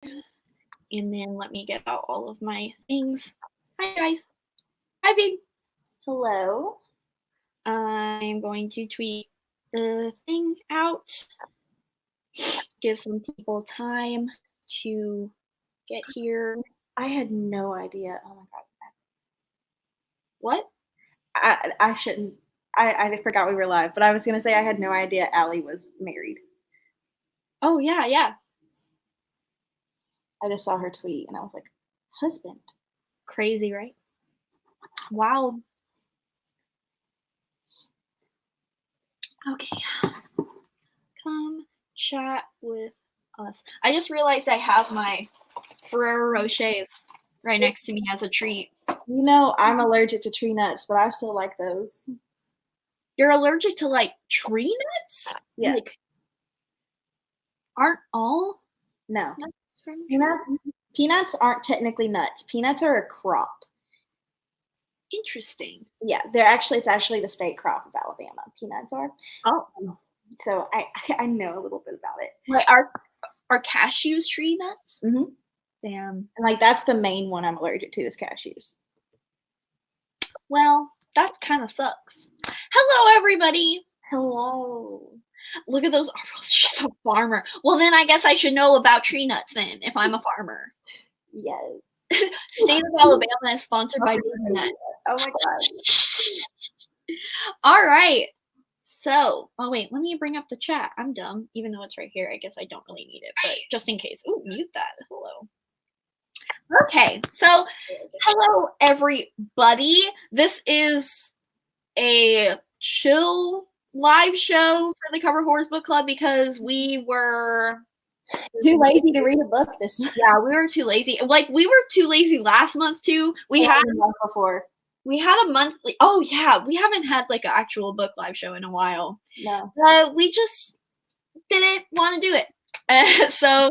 And then let me get out all of my things. Hi, guys. Hi, babe. Hello. I'm going to tweet the thing out. Give some people time to get here. I had no idea. Oh my god. What? I shouldn't. I forgot we were live, but I was gonna say I had no idea Allie was married. Oh, yeah. I just saw her tweet and I was like, husband. Crazy, right? Wow. Okay. Come chat with us. I just realized I have my Ferrero Rochers right next to me as a treat. You know, I'm allergic to tree nuts, but I still like those. You're allergic to, like, tree nuts? Yeah. Like, aren't all No. nuts from Peanuts aren't technically nuts. Peanuts are a crop. Interesting. Yeah, it's actually the state crop of Alabama. Peanuts are. Oh. So I know a little bit about it. Wait, are cashews tree nuts? Mm-hmm. Damn. And like that's the main one I'm allergic to is cashews. Well, that kind of sucks. Hello, everybody. Hello. Look at those. Oh, she's a farmer. Well, then I guess I should know about tree nuts then, if I'm a farmer. Yes. State of Alabama is sponsored by Baby Nut. Oh my god. All right. So, oh wait, let me bring up the chat. I'm dumb, even though it's right here. I guess I don't really need it, but just in case. Ooh, mute that. Hello. Okay, so hello everybody. This is a chill live show for the Cover Horrors Book Club because we were too lazy to read a book this month. Yeah, we were too lazy. Like we were too lazy last month too. We had a month before. We had a monthly. Oh yeah, we haven't had like an actual book live show in a while. No. We just didn't want to do it. So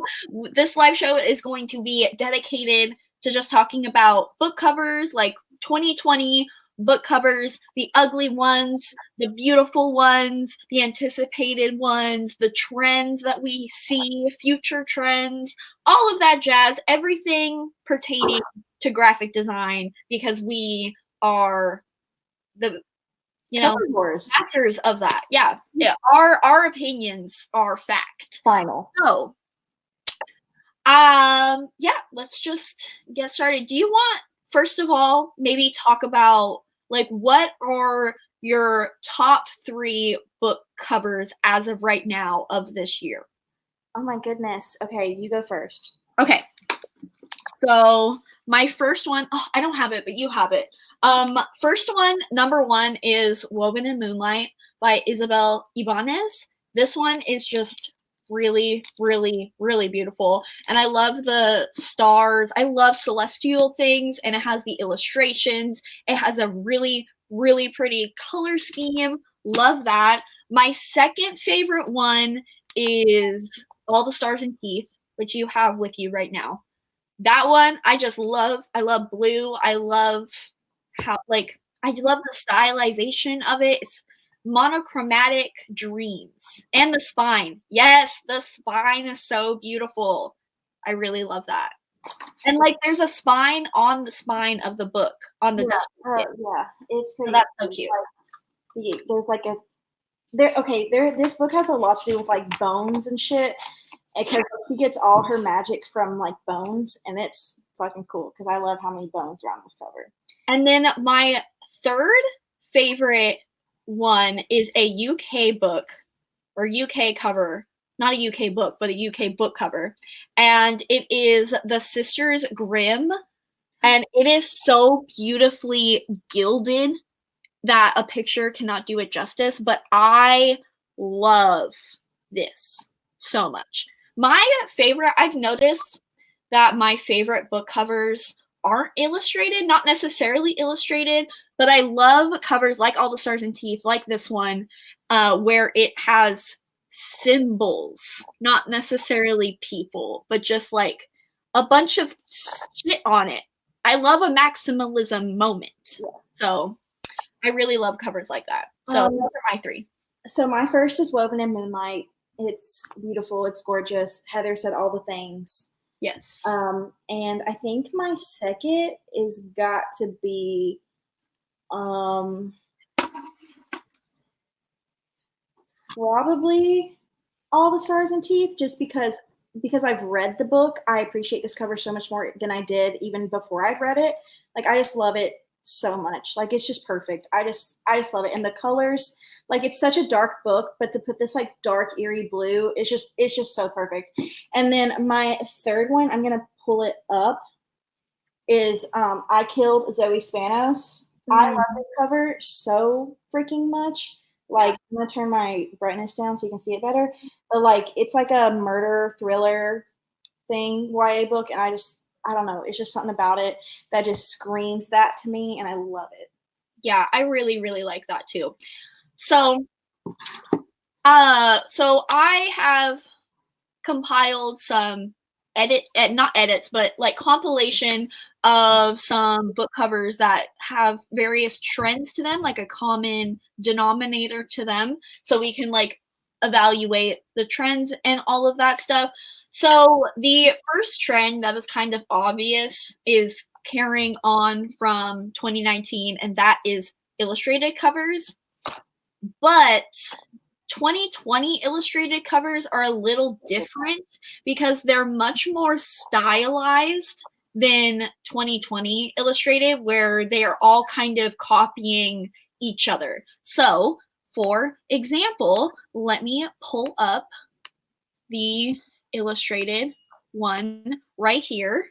this live show is going to be dedicated to just talking about book covers, like 2020 book covers, the ugly ones, the beautiful ones, the anticipated ones, the trends that we see, future trends, all of that jazz, everything pertaining to graphic design, because we are the masters of that. Yeah. Our opinions are fact. Final. So yeah, let's just get started. Do you want, first of all, maybe talk about like what are your top 3 book covers as of right now of this year? Oh my goodness. Okay, you go first. Okay. So my first one, I don't have it, but you have it. First one, number 1 is Woven in Moonlight by Isabel Ibanez. This one is just really, really, really beautiful. And I love the stars. I love celestial things, and it has the illustrations. It has a really, really pretty color scheme. Love that. My second favorite one is All the Stars and Teeth, which you have with you right now. That one I just love. I love blue. I love how, like, I love the stylization of it. It's monochromatic dreams. And the spine. Yes, the spine is so beautiful. I really love that. And like there's a spine on the spine of the book on the yeah, it's pretty. So that's so cute. Like, there's like this book has a lot to do with like bones and shit, because she gets all her magic from like bones, and it's fucking cool because I love how many bones are on this cover. And then my third favorite one is a UK book or UK cover, not a UK book, but a UK book cover. And it is The Sisters Grimm. And it is so beautifully gilded that a picture cannot do it justice. But I love this so much. My favorite, I've noticed that my favorite book covers aren't illustrated, not necessarily illustrated, but I love covers like All the Stars and Teeth, like this one, where it has symbols, not necessarily people, but just like a bunch of shit on it. I love a maximalism moment. Yeah. So I really love covers like that. So those are my 3. So my first is Woven in Moonlight. It's beautiful. It's gorgeous. Heather said all the things. Yes. And I think my second is got to be probably All the Stars and Teeth, just because I've read the book, I appreciate this cover so much more than I did even before I'd read it. Like I just love it so much. Like it's just perfect. I just love it. And the colors, like it's such a dark book, but to put this like dark eerie blue, it's just so perfect. And then my third one, I'm gonna pull it up, is I Killed Zoe Spanos. I love this cover so freaking much. Like, I'm gonna turn my brightness down so you can see it better. But like, it's like a murder thriller thing, YA book, and I don't know, it's just something about it that just screams that to me, and I love it. Yeah, I really, really like that too. So, so I have compiled some not edits, but like compilation of some book covers that have various trends to them, like a common denominator to them, so we can like evaluate the trends and all of that stuff. So the first trend that is kind of obvious is carrying on from 2019, and that is illustrated covers. But 2020 illustrated covers are a little different because they're much more stylized than 2020 illustrated, where they are all kind of copying each other. So, for example, let me pull up the illustrated one right here.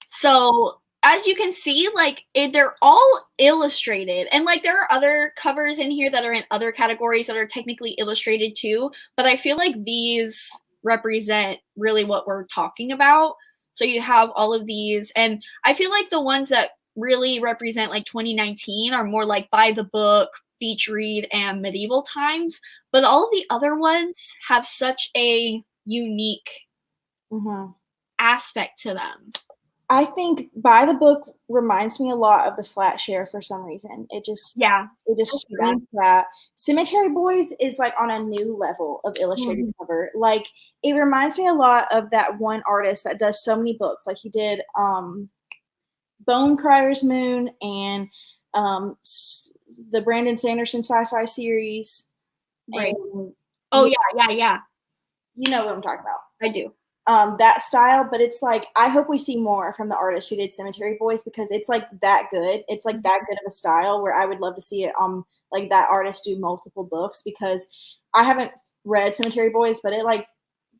So as you can see, like they're all illustrated, and like there are other covers in here that are in other categories that are technically illustrated too, but I feel like these represent really what we're talking about. So you have all of these, and I feel like the ones that really represent like 2019 are more like By the Book, Beach Read, and Medieval Times, but all of the other ones have such a unique aspect to them. I think By the Book reminds me a lot of the Flat Share for some reason. It just screams that. Cemetery Boys is like on a new level of illustrated cover. Like it reminds me a lot of that one artist that does so many books. Like he did Bone Crier's Moon and the Brandon Sanderson sci-fi series. Right. And, oh yeah. You know what I'm talking about. I do. That style, but it's like I hope we see more from the artist who did Cemetery Boys, because it's like that good. It's like that good of a style where I would love to see it like that artist do multiple books, because I haven't read Cemetery Boys, but it like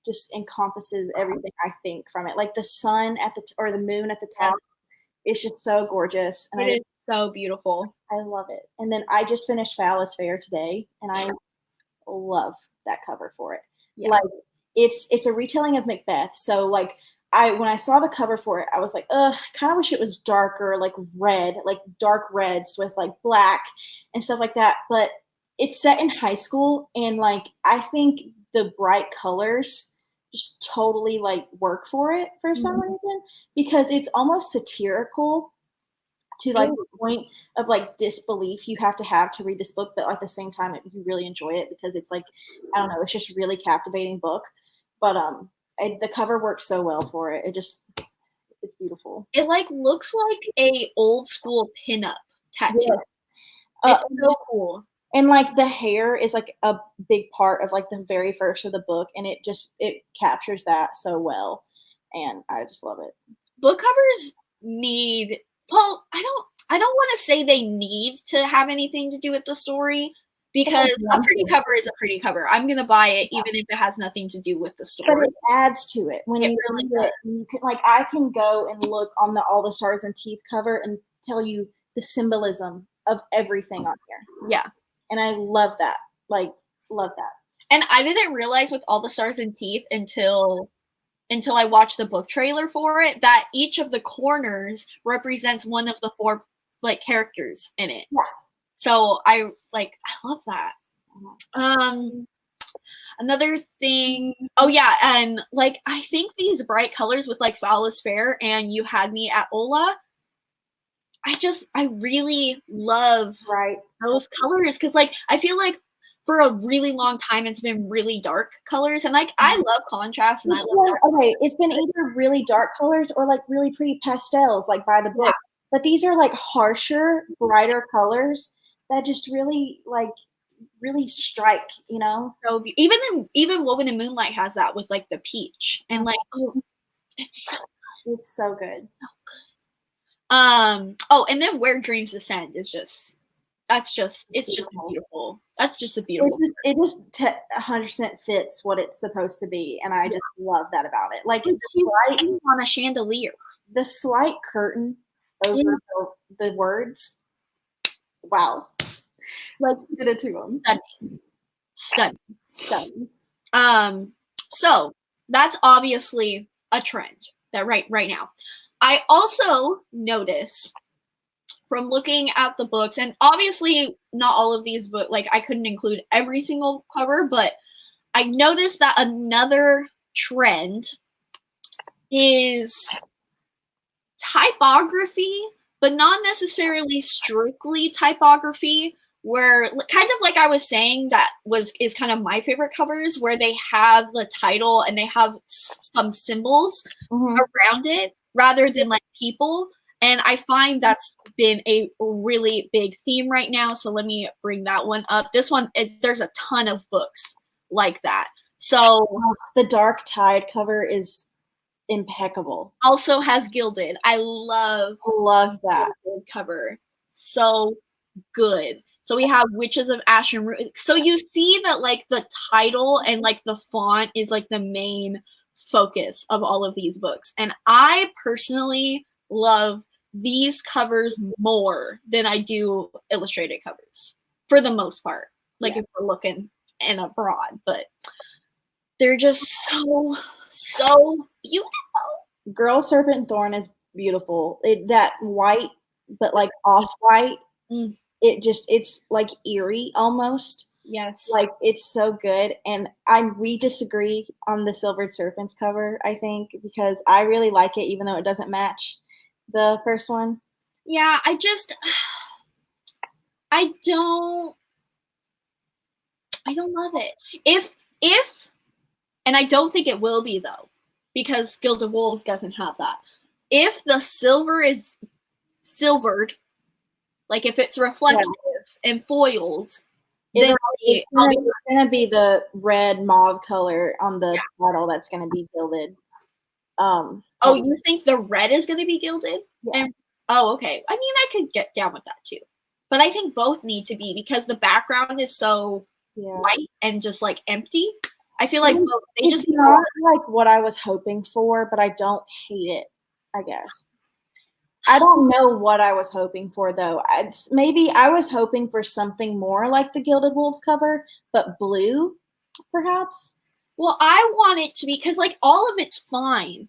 just encompasses everything I think from it. Like the sun at or the moon at the top. It's just so gorgeous. And it is so beautiful. I love it. And then I just finished Foul is Fair today, and I love that cover for it. Yeah. Like it's a retelling of Macbeth. So like when I saw the cover for it, I was like, kind of wish it was darker, like red, like dark reds with like black and stuff like that. But it's set in high school, and like I think the bright colors just totally like work for it for some reason, because it's almost satirical to like the point of like disbelief you have to read this book, but at the same time you really enjoy it because it's like, I don't know, it's just really captivating book. But the cover works so well for it. It's beautiful. It like looks like a old school pinup tattoo. Yeah. It's so cool. And like the hair is like a big part of like the very first of the book, and it captures that so well, and I just love it. Book covers need, well, I don't want to say they need to have anything to do with the story, because a pretty cover is a pretty cover. I'm gonna buy it even if it has nothing to do with the story. But it adds to it when you read it. You can, like, I can go and look on the All the Stars and Teeth cover and tell you the symbolism of everything on here. Yeah, and I love that. Like, love that. And I didn't realize with All the Stars and Teeth until I watched the book trailer for it that each of the corners represents one of the 4 like characters in it. Yeah. So I love that. Another thing, and like I think these bright colors with like Foul is Fair and You Had Me at Ola, I really love those colors, because like I feel like for a really long time, it's been really dark colors, and like I love contrast, and I love dark. Okay, it's been either really dark colors or like really pretty pastels, like by the book. Yeah. But these are like harsher, brighter colors that just really really strike, you know? So even Woven in Moonlight has that with like the peach, and like it's so good. Oh, and then Where Dreams Descend is just it's just beautiful. That's just a beautiful. It just 100% fits what it's supposed to be, and I just love that about it. Like she's on a chandelier. The slight curtain over the words. Wow. Like did it to them. Stunning. So that's obviously a trend that right now. I also notice from looking at the books, and obviously not all of these, but like I couldn't include every single cover, but I noticed that another trend is typography, but not necessarily strictly typography, where kind of like I was saying, is kind of my favorite covers, where they have the title and they have some symbols around it rather than like people. And I find that's been a really big theme right now. So let me bring that one up. This one, there's a ton of books like that. So the Dark Tide cover is impeccable. Also has gilded. I love that cover. So good. So we have Witches of Ash and Root. So you see that like the title and like the font is like the main focus of all of these books. And I personally love these covers more than I do illustrated covers for the most part. Like if we're looking in abroad, but they're just so beautiful. Girl Serpent Thorn is beautiful. That white, but like off-white, it's like eerie almost. Yes. Like it's so good. And we disagree on the Silvered Serpents cover, I think, because I really like it, even though it doesn't match the first one. Yeah, I don't love it. If and I don't think it will be though, because Gilded Wolves doesn't have that. If the silver is silvered, like if it's reflective and foiled, then it's gonna be the red mauve color on the bottle that's gonna be gilded. You think the red is gonna be gilded? Yeah. Okay. I mean, I could get down with that too. But I think both need to be, because the background is so white and just like empty. I feel like they just not like what I was hoping for, but I don't hate it, I guess. I don't know what I was hoping for though. Maybe I was hoping for something more like the Gilded Wolves cover, but blue, perhaps. Well, I want it to be, because like all of it's fine.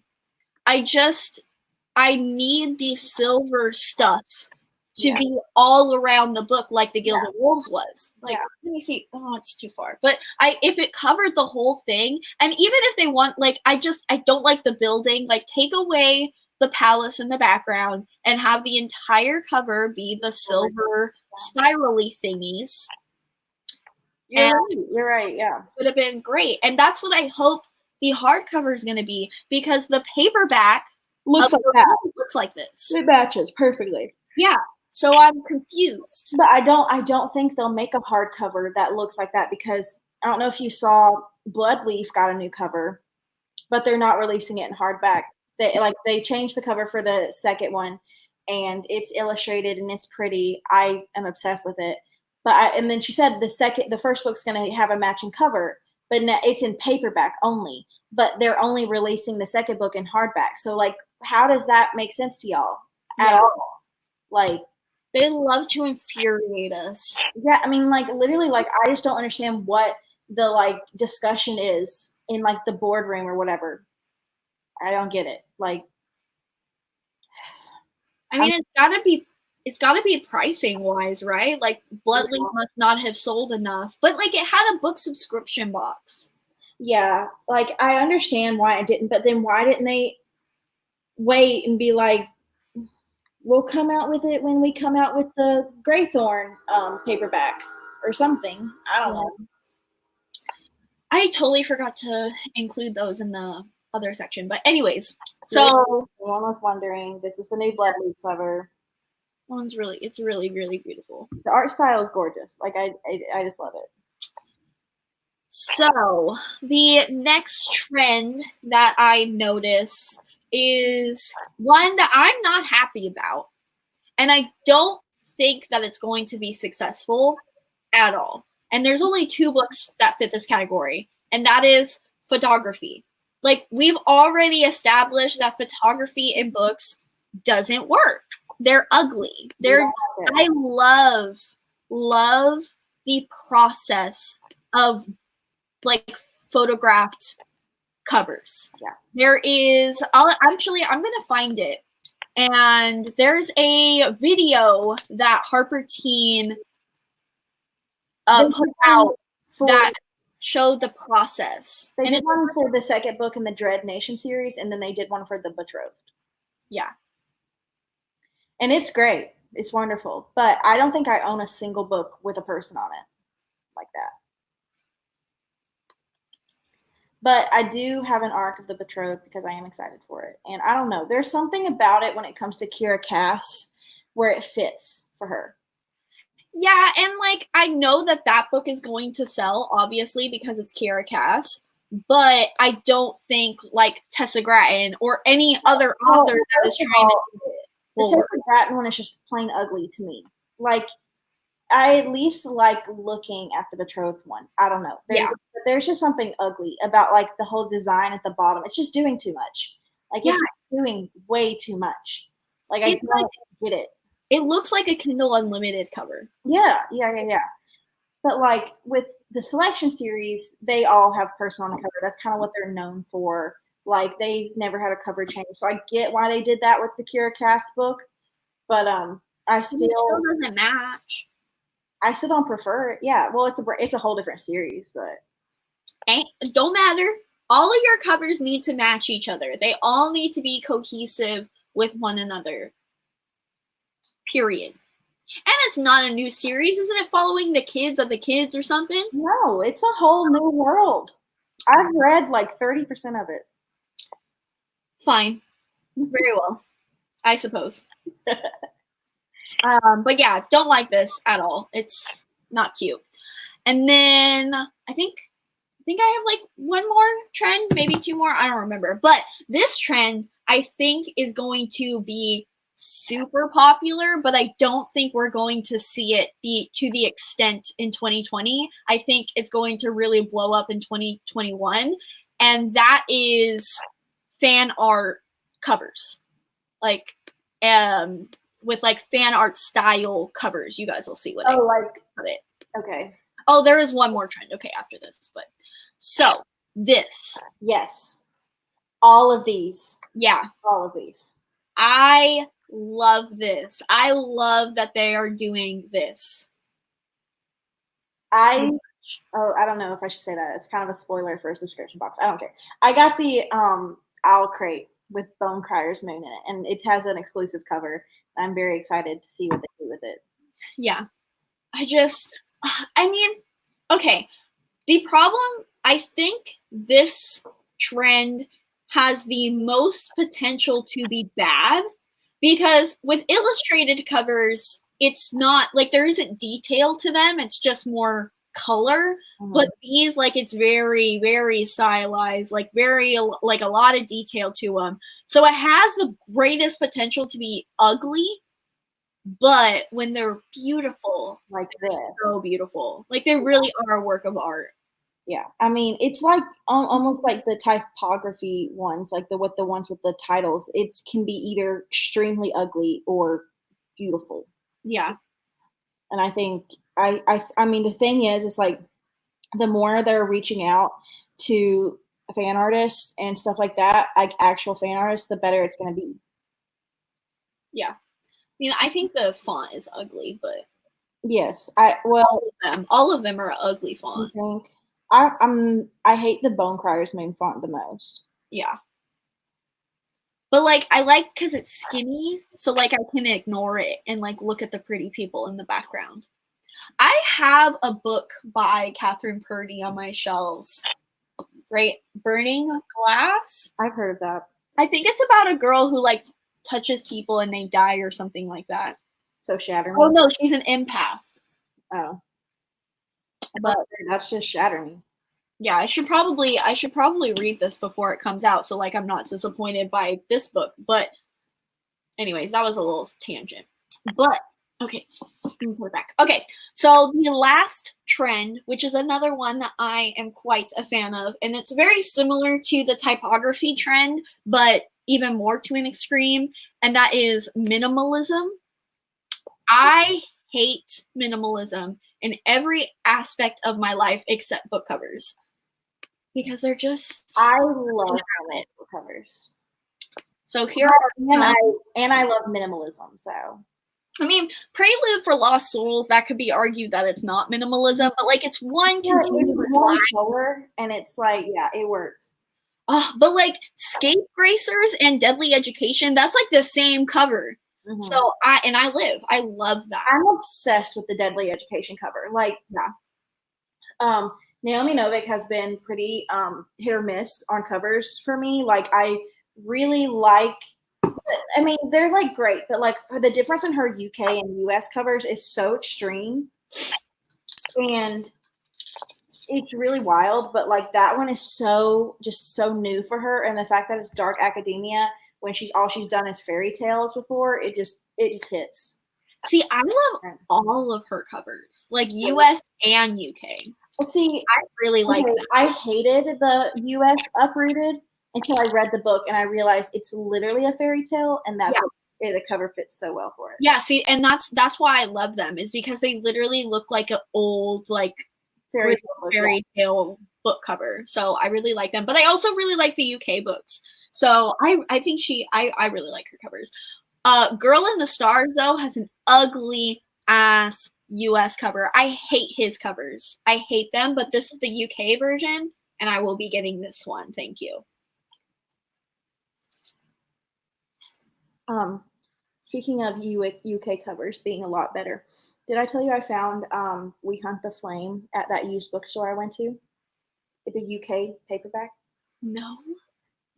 I need the silver stuff to be all around the book, like the Gilded Wolves was. Like, let me see. Oh, it's too far. But if it covered the whole thing, and even if they want, like, I don't like the building. Like, take away the palace in the background and have the entire cover be the silver spirally thingies. You're right. Yeah, would have been great, and that's what I hope the hardcover is going to be, because the paperback looks like that. Looks like this. It matches perfectly. Yeah. So I'm confused. But I don't think they'll make a hardcover that looks like that, because I don't know if you saw Bloodleaf got a new cover, but they're not releasing it in hardback. They changed the cover for the second one, and it's illustrated and it's pretty. I am obsessed with it. And then she said the first book's going to have a matching cover, but it's in paperback only. But they're only releasing the second book in hardback. So like, how does that make sense to y'all at all? Like, they love to infuriate us. Yeah, I mean, like literally, like I just don't understand what the like discussion is in like the boardroom or whatever. I don't get it. Like, I mean, it's gotta be pricing wise, right? Like Bloodleaf must not have sold enough, but like it had a book subscription box. Yeah, like I understand why it didn't, but then why didn't they wait and be like, we'll come out with it when we come out with the Greythorn paperback? or something. I don't know. I totally forgot to include those in the other section. But anyways, so anyone was wondering, this is the new Bloodleaf cover. It's really, really beautiful. The art style is gorgeous. Like I just love it. So the next trend that I notice is one that I'm not happy about. And I don't think that it's going to be successful at all. And there's only 2 books that fit this category, and that is photography. Like, we've already established that photography in books doesn't work. They're ugly. I love the process of like photographed covers. Yeah. There is, I'm gonna find it. And there's a video that Harper Teen put out that showed the process. They did one for the second book in the Dread Nation series, and then they did one for the Betrothed. Yeah. And it's great. It's wonderful. But I don't think I own a single book with a person on it like that. But I do have an arc of the Betrothed because I am excited for it. And I don't know. There's something about it when it comes to Kira Cass where it fits for her. Yeah, and like I know that book is going to sell, obviously, because it's Kira Cass. But I don't think like Tessa Gratton or any other author that is trying to do it. The Tessa Gratton one is just plain ugly to me. Like, I at least like looking at the Betrothed one. I don't know. There's just something ugly about like the whole design at the bottom. It's just doing too much. Like it's doing way too much. Like I don't get it. It looks like a Kindle Unlimited cover. Yeah. But like with the Selection series, they all have person on the cover. That's kind of what they're known for. Like they've never had a cover change. So I get why they did that with the Kira Cass book. But it still doesn't match. I still don't prefer it. Yeah, well, it's a whole different series, but don't matter. All of your covers need to match each other. They all need to be cohesive with one another. Period. And it's not a new series. Isn't it following the kids of the kids or something? No, it's a whole new world. I've read like 30% of it. Fine. Very well. I suppose. But yeah, don't like this at all. It's not cute. And then I think I have like one more trend, maybe 2 more. I don't remember. But this trend I think is going to be super popular, but I don't think we're going to see it to the extent in 2020. I think it's going to really blow up in 2021. And that is fan art covers. Like with like fan art style covers. You guys will see what it. Okay. Oh, there is one more trend. Okay, after this, but so this. Yes. All of these. Yeah. All of these. I love this. I love that they are doing this. I don't know if I should say that. It's kind of a spoiler for a subscription box. I don't care. I got the Owl Crate with Bone Crier's Moon in it, and it has an exclusive cover. I'm very excited to see what they do with it. Yeah. Okay. The problem, I think this trend has the most potential to be bad because with illustrated covers, it's not like there isn't detail to them. It's just more color. Mm-hmm. But these, like, it's very, very stylized, like very, like a lot of detail to them. So it has the greatest potential to be ugly. But when they're beautiful, like this, so beautiful. Like they really are a work of art. Yeah, I mean, it's like almost like the typography ones, like the ones with the titles. It can be either extremely ugly or beautiful. Yeah, and I think I mean the thing is, it's like the more they're reaching out to fan artists and stuff like that, like actual fan artists, the better it's going to be. Yeah, I mean, I think the font is ugly, but yes, all of them are ugly fonts. You think? I hate the Bone Crier's Moon font the most. Yeah. But like I like because it's skinny, so like I can ignore it and like look at the pretty people in the background. I have a book by Catherine Purdy on my shelves. Right? Burning Glass? I've heard of that. I think it's about a girl who like touches people and they die or something like that. So Shatter Me. Oh no, she's an empath. Oh. But that's just Shatter Me. Yeah, I should probably read this before it comes out, so like I'm not disappointed by this book. But anyways, that was a little tangent. But okay, let me put it back. Okay, so the last trend, which is another one that I am quite a fan of, and it's very similar to the typography trend, but even more to an extreme, and that is minimalism. I hate minimalism in every aspect of my life except book covers. Because they're just I love book covers. So here and I love minimalism, so I mean, Prelude for Lost Souls, that could be argued that it's not minimalism, but like it's one continuous line. Color, and it's like, yeah, it works. But like Scapegracers and Deadly Education, that's like the same cover. Mm-hmm. So I love that. I'm obsessed with the Deadly Education cover. Like, yeah. Naomi Novik has been pretty hit or miss on covers for me. Like, I really like, I mean, they're like great, but like the difference in her UK and US covers is so extreme. And it's really wild, but like that one is so new for her. And the fact that it's dark academia when all she's done is fairy tales before, it just hits. See, I love all of her covers, like US and UK. See, I really like them. I hated the US Uprooted until I read the book and I realized it's literally a fairy tale, and that the cover fits so well for it. Yeah, see, and that's why I love them, is because they literally look like an old like fairy tale book cover. So I really like them, but I also really like the UK books. So I think I really like her covers. Girl in the Stars though has an ugly ass US cover. I hate his covers. I hate them, but this is the UK version, and I will be getting this one. Thank you. Speaking of UK covers being a lot better, did I tell you I found We Hunt the Flame at that used bookstore I went to? The UK paperback? No.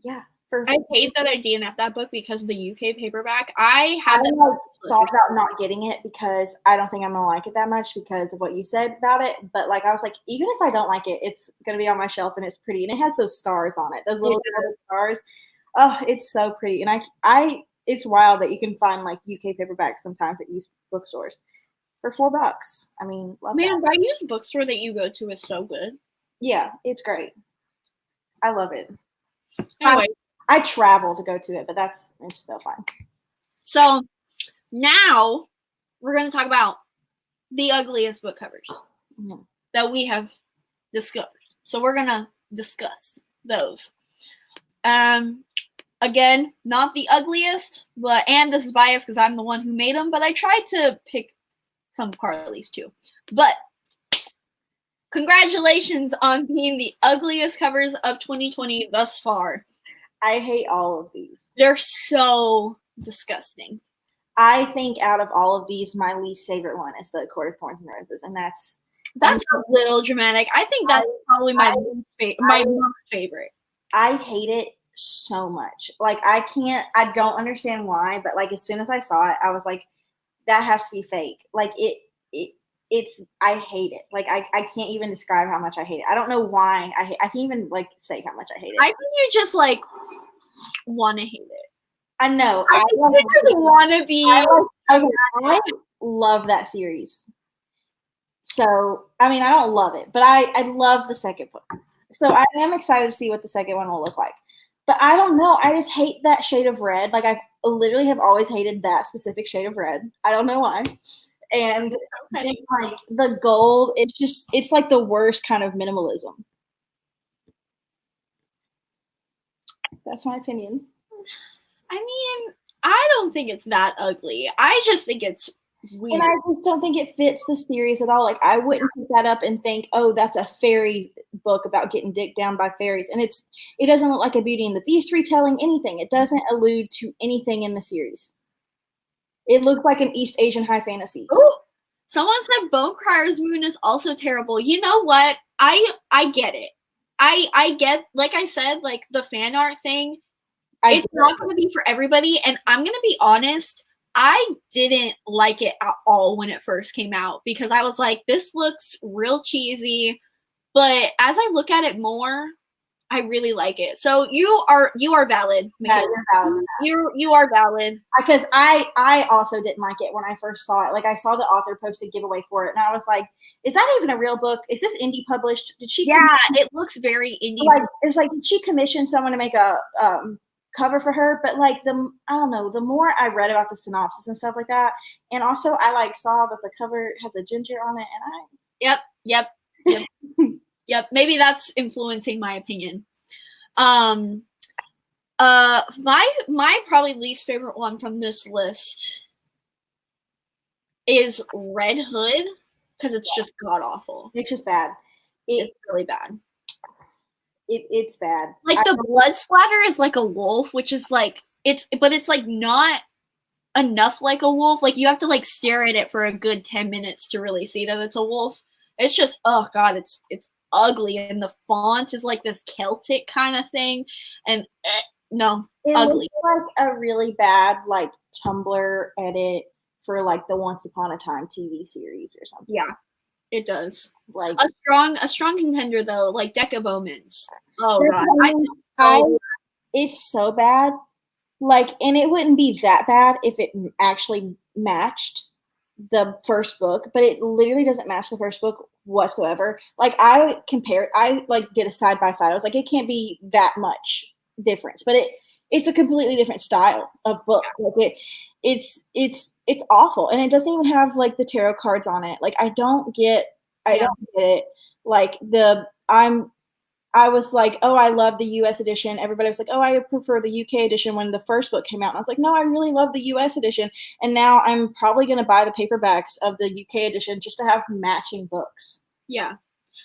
Yeah. I hate that I DNF'd that book because of the UK paperback. I thought about not getting it because I don't think I'm going to like it that much because of what you said about it. But like I was like, even if I don't like it, it's going to be on my shelf and it's pretty. And it has those stars on it, those little stars. Oh, it's so pretty. And I it's wild that you can find like UK paperbacks sometimes at used bookstores for $4. I mean, that used bookstore that you go to is so good. Yeah, it's great. I love it. Anyway. I travel to go to it, but it's still fine. So now we're going to talk about the ugliest book covers that we have discovered. So we're going to discuss those. Again, not the ugliest, and this is biased because I'm the one who made them, but I tried to pick some Carly's too. But congratulations on being the ugliest covers of 2020 thus far. I hate all of these. They're so disgusting. I think out of all of these, my least favorite one is the Court of Thorns and Roses, and that's a little dramatic. I think that's probably my most favorite. I hate it so much. Like I don't understand why, but like as soon as I saw it, I was like, that has to be fake. Like I hate it. Like I can't even describe how much I hate it. I don't know why I can't even like say how much I hate it. I think you just like want to hate it. I know. I just want to be. I love that series. So I mean, I don't love it, but I love the second book. So I am excited to see what the second one will look like. But I don't know. I just hate that shade of red. Like I literally have always hated that specific shade of red. I don't know why. And then, like the gold, it's like the worst kind of minimalism. That's my opinion. I mean, I don't think it's that ugly. I just think it's weird. And I just don't think it fits the series at all. Like I wouldn't pick that up and think, oh, that's a fairy book about getting dicked down by fairies. And it doesn't look like a Beauty and the Beast retelling, anything. It doesn't allude to anything in the series. It looks like an East Asian high fantasy. Ooh. Someone said Bone Crier's Moon is also terrible. You know what? I get it. I get, like I said, like the fan art thing. It's not going to be for everybody, and I'm going to be honest. I didn't like it at all when it first came out because I was like, this looks real cheesy. But as I look at it more, I really like it. So you are valid. Yeah, you're valid. You are valid. Because I also didn't like it when I first saw it. Like I saw the author post a giveaway for it, and I was like, "Is that even a real book? Is this indie published? Did she?" Yeah, it looks very indie. Like it's like, did she commission someone to make a cover for her? But like I don't know. The more I read about the synopsis and stuff like that, and also I like saw that the cover has a ginger on it, and Yep. Yep. Maybe that's influencing my opinion. My probably least favorite one from this list is Red Hood because it's just god awful. It's just bad. It's really bad. It's bad. Like the blood splatter is like a wolf, which is like it's like not enough like a wolf. Like you have to like stare at it for a good 10 minutes to really see that it's a wolf. It's just, oh god, it's ugly, and the font is like this Celtic kind of thing, and no, it ugly. Looks like a really bad like Tumblr edit for like the Once Upon a Time TV series or something. Yeah, it does. Like a strong contender though, like Deck of Omens. Oh god, it's so bad. Like, and it wouldn't be that bad if it actually matched the first book, but it literally doesn't match the first book whatsoever. Like I like did a side by side. I was like, it can't be that much difference, but it's a completely different style of book. Like it's awful, and it doesn't even have like the tarot cards on it. Like I don't get it. Like I was like, oh, I love the US edition. Everybody was like, oh, I prefer the UK edition when the first book came out. And I was like, no, I really love the US edition. And now I'm probably going to buy the paperbacks of the UK edition just to have matching books. Yeah.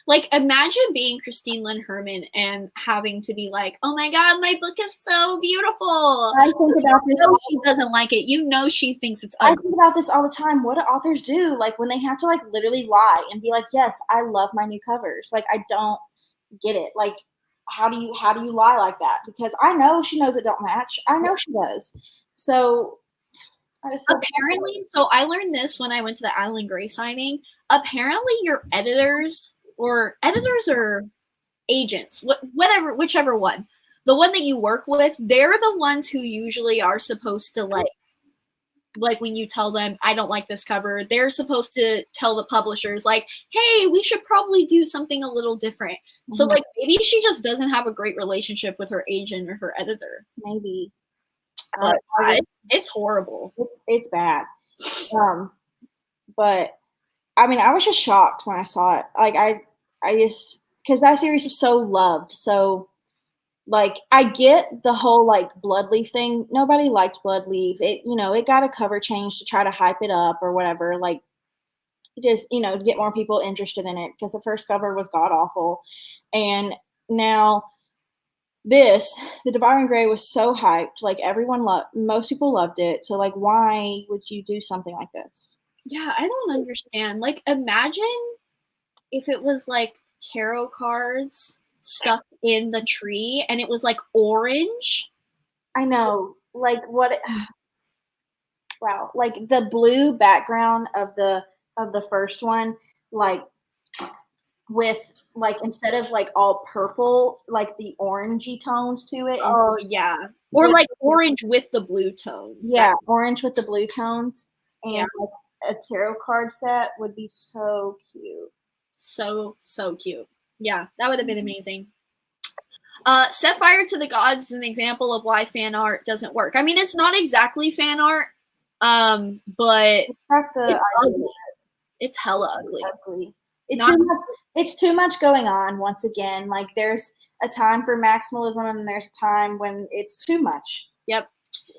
Like, imagine being Christine Lynn Herman and having to be like, oh my god, my book is so beautiful. I think about this. You know she doesn't like it. You know she thinks it's ugly. I think about this all the time. What do authors do? Like, when they have to, like, literally lie and be like, yes, I love my new covers. Like, I don't get it. Like, how do you lie like that? Because I know she knows it don't match. I know she does. So apparently, so I learned this when I went to the Alan Gray signing. Apparently, your editors or agents, whichever one, the one that you work with, they're the ones who usually are supposed to like when you tell them, I don't like this cover, they're supposed to tell the publishers like, hey, we should probably do something a little different. Mm-hmm. So like maybe she just doesn't have a great relationship with her agent or her editor. Maybe. It's horrible. It's bad. But I mean, I was just shocked when I saw it. Like I just, because that series was so loved. So like, I get the whole like Bloodleaf thing. Nobody liked Bloodleaf. It, it got a cover change to try to hype it up or whatever. Like, just, to get more people interested in it, because the first cover was god awful. And now the Devouring Gray was so hyped. Like, most people loved it. So like, why would you do something like this? Yeah, I don't understand. Like, imagine if it was like tarot cards stuck in the tree and it was like orange. I know. Like, what? Wow. Like the blue background of the first one, like with like, instead of like all purple, like the orangey tones to it. Oh yeah. Or like orange with the blue tones. Yeah, orange with the blue tones. And yeah, like a tarot card set would be so cute. So cute. Yeah, that would have been amazing. Set Fire to the Gods is an example of why fan art doesn't work. I mean, it's not exactly fan art, but it's ugly. It's hella ugly. It's too much going on once again. Like, there's a time for maximalism and there's a time when it's too much. Yep.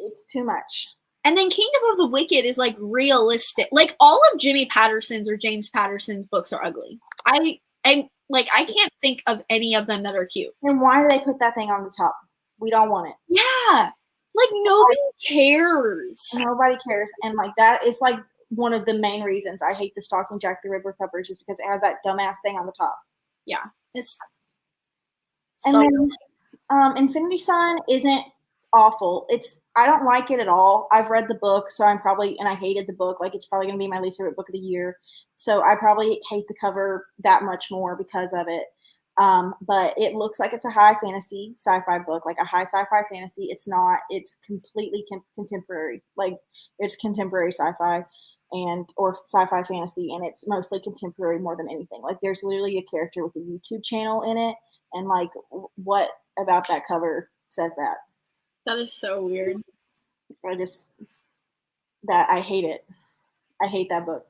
It's too much. And then Kingdom of the Wicked is like realistic. Like, all of Jimmy Patterson's or James Patterson's books are ugly. I can't think of any of them that are cute. And why do they put that thing on the top? We don't want it. Yeah. Like, nobody cares. Nobody cares. And like, that is like one of the main reasons I hate the Stalking Jack the Ripper covers is because it has that dumbass thing on the top. Yeah, it's and so then Infinity Sun isn't awful. I don't like it at all. I've read the book, so and I hated the book. Like, it's probably going to be my least favorite book of the year. So I probably hate the cover that much more because of it. But it looks like it's a high fantasy sci-fi book, like a high sci-fi fantasy. It's not. It's completely contemporary. Like, it's contemporary sci-fi or sci-fi fantasy, and it's mostly contemporary more than anything. Like, there's literally a character with a YouTube channel in it, and like, what about that cover says that? That is so weird. I hate it. I hate that book.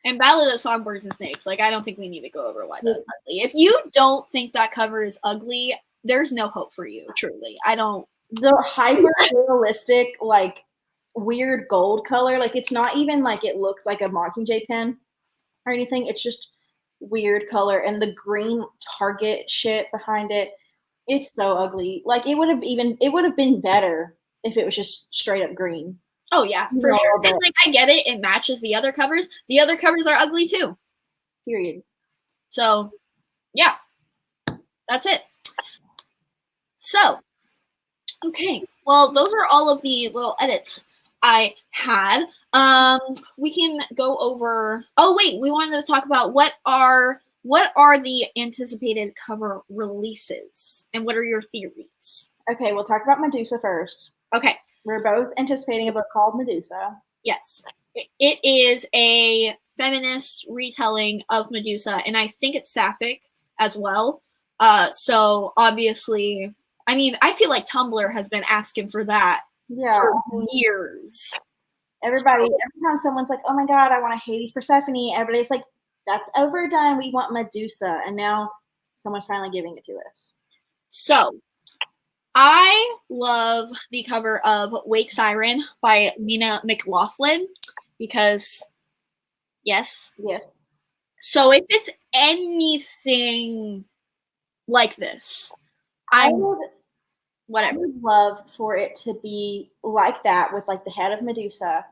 And Ballad of Songbirds and Snakes, like, I don't think we need to go over why that's ugly. If you don't think that cover is ugly, there's no hope for you, truly. I don't. The hyper realistic, like, weird gold color, like, it's not even like it looks like a Mockingjay pen or anything. It's just weird color, and the green Target shit behind it. It's so ugly. Like, it would have been better if it was just straight up green. Oh yeah, for sure. And like, I get it. It matches the other covers. The other covers are ugly too. Period. So, yeah, that's it. So, okay. Well, those are all of the little edits I had. We can go over. Oh wait, we wanted to talk about what are the anticipated cover releases and what are your theories? Okay, we'll talk about Medusa first. Okay. We're both anticipating a book called Medusa. Yes. It is a feminist retelling of Medusa, and I think it's sapphic as well. So obviously, I mean, I feel like Tumblr has been asking for that for years. Every time someone's like, oh my God, I want a Hades Persephone, everybody's like, that's overdone. We want Medusa. And now someone's finally giving it to us. So I love the cover of Wake Siren by Nina McLaughlin because, yes. So if it's anything like this, I would love for it to be like that, with like the head of Medusa,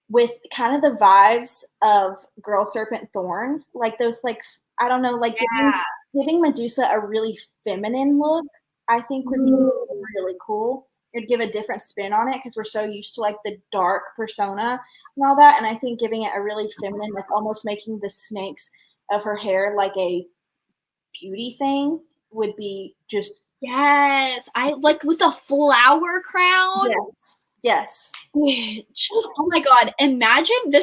with kind of the vibes of Girl Serpent Thorn, like those, like, I don't know, like giving Medusa a really feminine look. I think would be really cool. It'd give a different spin on it because we're so used to like the dark persona and all that. And I think giving it a really feminine, like almost making the snakes of her hair like a beauty thing would be just. Yes. I like with a flower crown. Yes. Oh my God. Imagine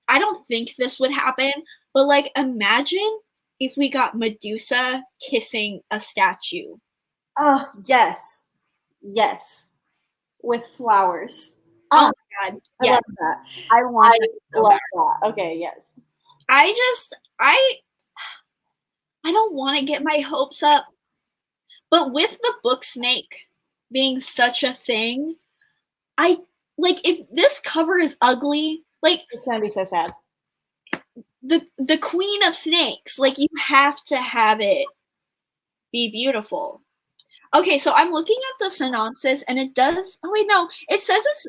I don't think this would happen, but like, imagine if we got Medusa kissing a statue. Oh, yes. With flowers. Oh my God. I love that. I love that. Okay, yes. I don't want to get my hopes up, but with the book snake being such a thing, if this cover is ugly, like, it's gonna be so sad. The queen of snakes, like, you have to have it be beautiful. Okay, so I'm looking at the synopsis, and it does. Oh wait, no, it says it's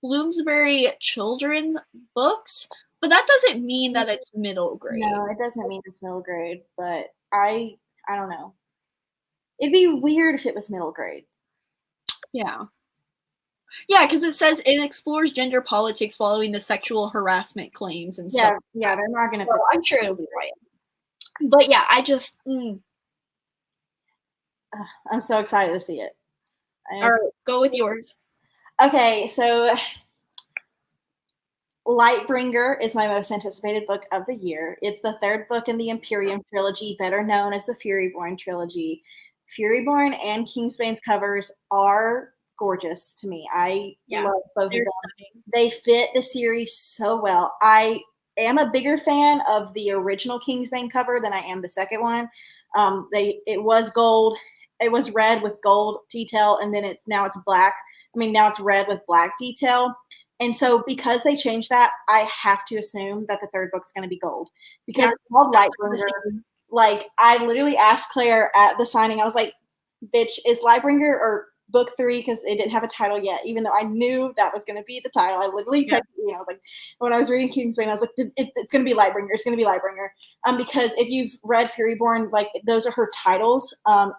Bloomsbury children's books, but that doesn't mean that it's middle grade. No, it doesn't mean it's middle grade, but I don't know. It'd be weird if it was middle grade. Yeah, because it says it explores gender politics following the sexual harassment claims and stuff. Yeah, they're not gonna. Well, I'm sure it'll be right. But yeah, I just. I'm so excited to see it. All right, go with yours. Okay, so Lightbringer is my most anticipated book of the year. It's the third book in the Imperium trilogy, better known as the Furyborn trilogy. Furyborn and Kingsbane's covers are gorgeous to me. I love both of them. Stunning. They fit the series so well. I am a bigger fan of the original Kingsbane cover than I am the second one. It was gold. It was red with gold detail, and then now it's black. Now it's red with black detail. And so because they changed that, I have to assume that the third book's going to be gold. Because it's called Lightbringer. Like, I literally asked Claire at the signing, I was like, bitch, is Lightbringer or book 3 because it didn't have a title yet, even though I knew that was going to be the title. I literally texted you, I was like, when I was reading Kingsbane, I was like, it's going to be Lightbringer. It's going to be Lightbringer. Because if you've read Furyborn, like those are her titles.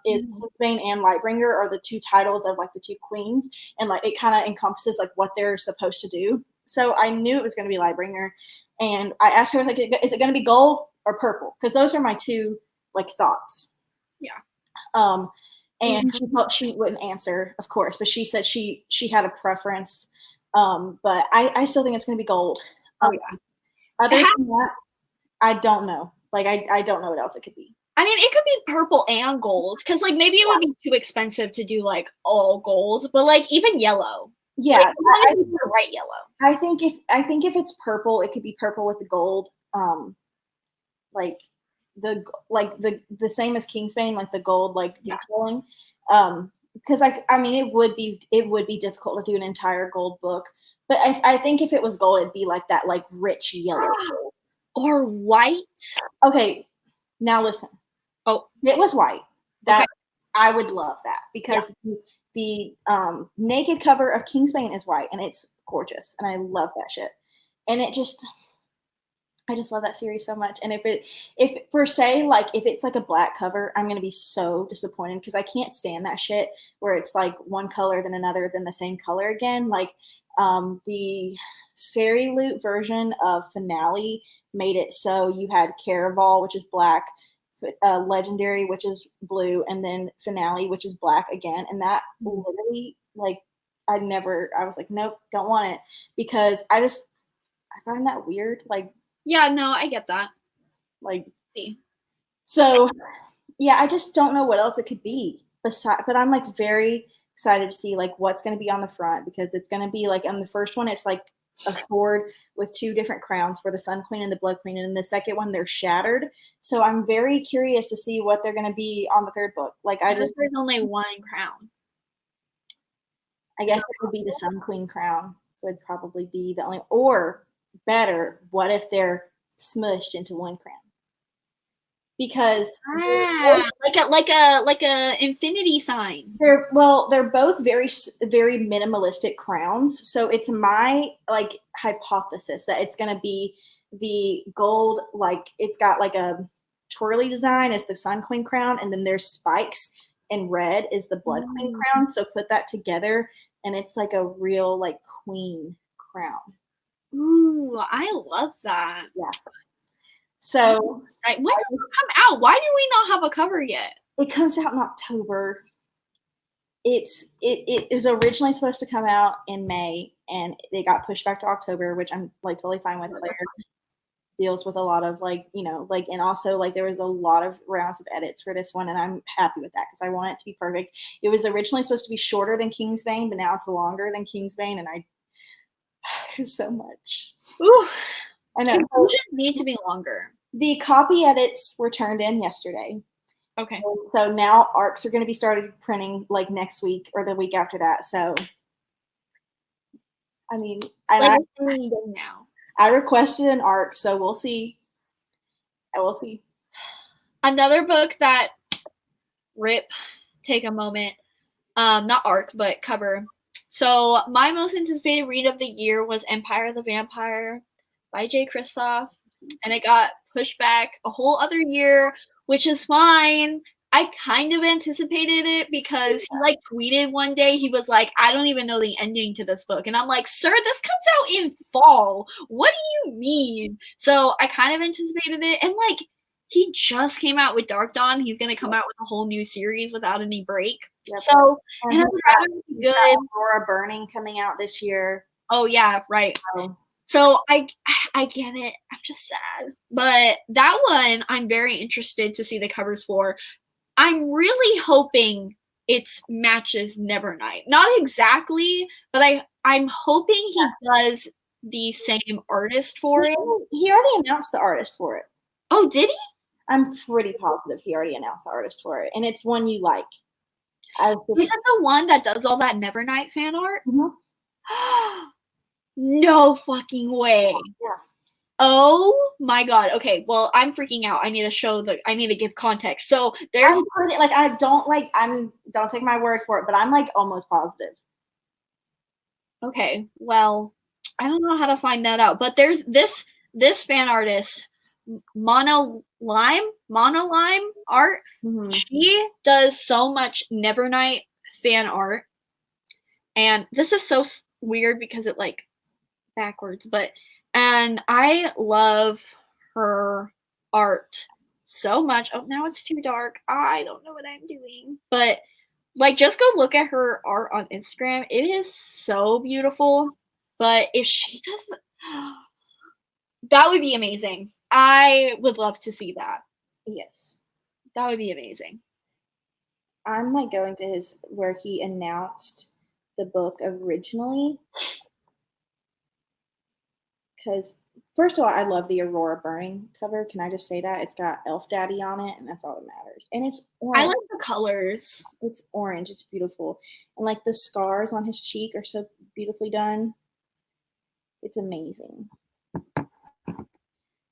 Is Kingsbane and Lightbringer are the 2 titles of like the 2 queens, and like it kind of encompasses like what they're supposed to do. So I knew it was going to be Lightbringer, and I asked her like, is it going to be gold or purple? Because those are my 2 like thoughts. Yeah. And she wouldn't answer, of course, but she said she had a preference. But I still think it's going to be gold. Oh yeah. Other than that, I don't know. Like I don't know what else it could be. I mean, it could be purple and gold, because like maybe it would be too expensive to do like all gold, but like even yellow. Yeah, like, the right yellow. I think if it's purple, it could be purple with the gold. Like the same as Kingsbane, like the gold like detailing. Because I mean it would be difficult to do an entire gold book, but I think if it was gold, it'd be like that like rich yellow or white. Okay, now listen. Oh, it was white. That I would love that, because the naked cover of Kingsbane is white and it's gorgeous, and I love that shit. And I just love that series so much. And if it's like a black cover, I'm gonna be so disappointed, because I can't stand that shit where it's like one color then another then the same color again. Like the Fairy Loot version of Finale made it so you had Caraval, which is black, Legendary, which is blue, and then Finale, which is black again. And that literally, like, I was like, nope, don't want it, because I find that weird. Like, yeah, no, I get that. Like, see. So, yeah, I just don't know what else it could be. But I'm like very excited to see like what's going to be on the front, because it's going to be like on the first one, it's like a sword with 2 different crowns for the Sun Queen and the Blood Queen, and in the second one they're shattered. So I'm very curious to see what they're going to be on the 3rd book. Like there's only 1 crown. I guess it would be the Sun Queen crown would probably be the only, or better, what if they're smushed into 1 crown? Because like a infinity sign. They're both very, very minimalistic crowns. So it's my like hypothesis that it's going to be the gold, like it's got like a twirly design as the Sun Queen crown, and then there's spikes, and red is the Blood Queen crown. So put that together, and it's like a real like queen crown. Ooh, I love that. Yeah. So when does it come out? Why do we not have a cover yet? It comes out in October. It was originally supposed to come out in May, and it got pushed back to October, which I'm like totally fine with. Claire deals with a lot of like, and also like there was a lot of rounds of edits for this one, and I'm happy with that because I want it to be perfect. It was originally supposed to be shorter than Kingsbane, but now it's longer than Kingsbane, and there's so much. Ooh, I know. Conclusions need to be longer. The copy edits were turned in yesterday. Okay. So now ARCs are going to be started printing like next week or the week after that. So, I mean, now. I requested an ARC, so we'll see. I will see. Another book that take a moment. Not ARC, but cover. So my most anticipated read of the year was Empire of the Vampire by Jay Kristoff, and it got pushed back a whole other year, which is fine. I kind of anticipated it because he like tweeted one day, he was like, I don't even know the ending to this book. And I'm like, sir, this comes out in fall. What do you mean? So I kind of anticipated it. And like, he just came out with Dark Dawn. He's going to come out with a whole new series without any break. Yep. So, and good. Aurora Burning coming out this year. Oh yeah, right. So I get it. I'm just sad. But that one I'm very interested to see the covers for. I'm really hoping it matches Nevernight. Not exactly, but I'm hoping he does the same artist for it. He already announced the artist for it. Oh, did he? I'm pretty positive he already announced the artist for it, and it's one you like. Is it the one that does all that Nevernight fan art? Mm-hmm. No fucking way. Yeah. Oh my god. Okay, well, I'm freaking out. I need to give context. So there's don't take my word for it, but I'm like almost positive. okay, well, I don't know how to find that out, but there's this fan artist, Monolime art. Mm-hmm. She does so much Nevernight fan art, and this is so weird because it like backwards, and I love her art so much. Oh, now it's too dark. I don't know what I'm doing, but like just go look at her art on Instagram. It is so beautiful. But if she does that would be amazing. I would love to see that. Yes. That would be amazing. I'm like going to his where he announced the book originally. Because first of all, I love the Aurora Burning cover. Can I just say that? It's got Elf Daddy on it, and that's all that matters. And it's orange. I like the colors. It's orange. It's beautiful. And like the scars on his cheek are so beautifully done. It's amazing.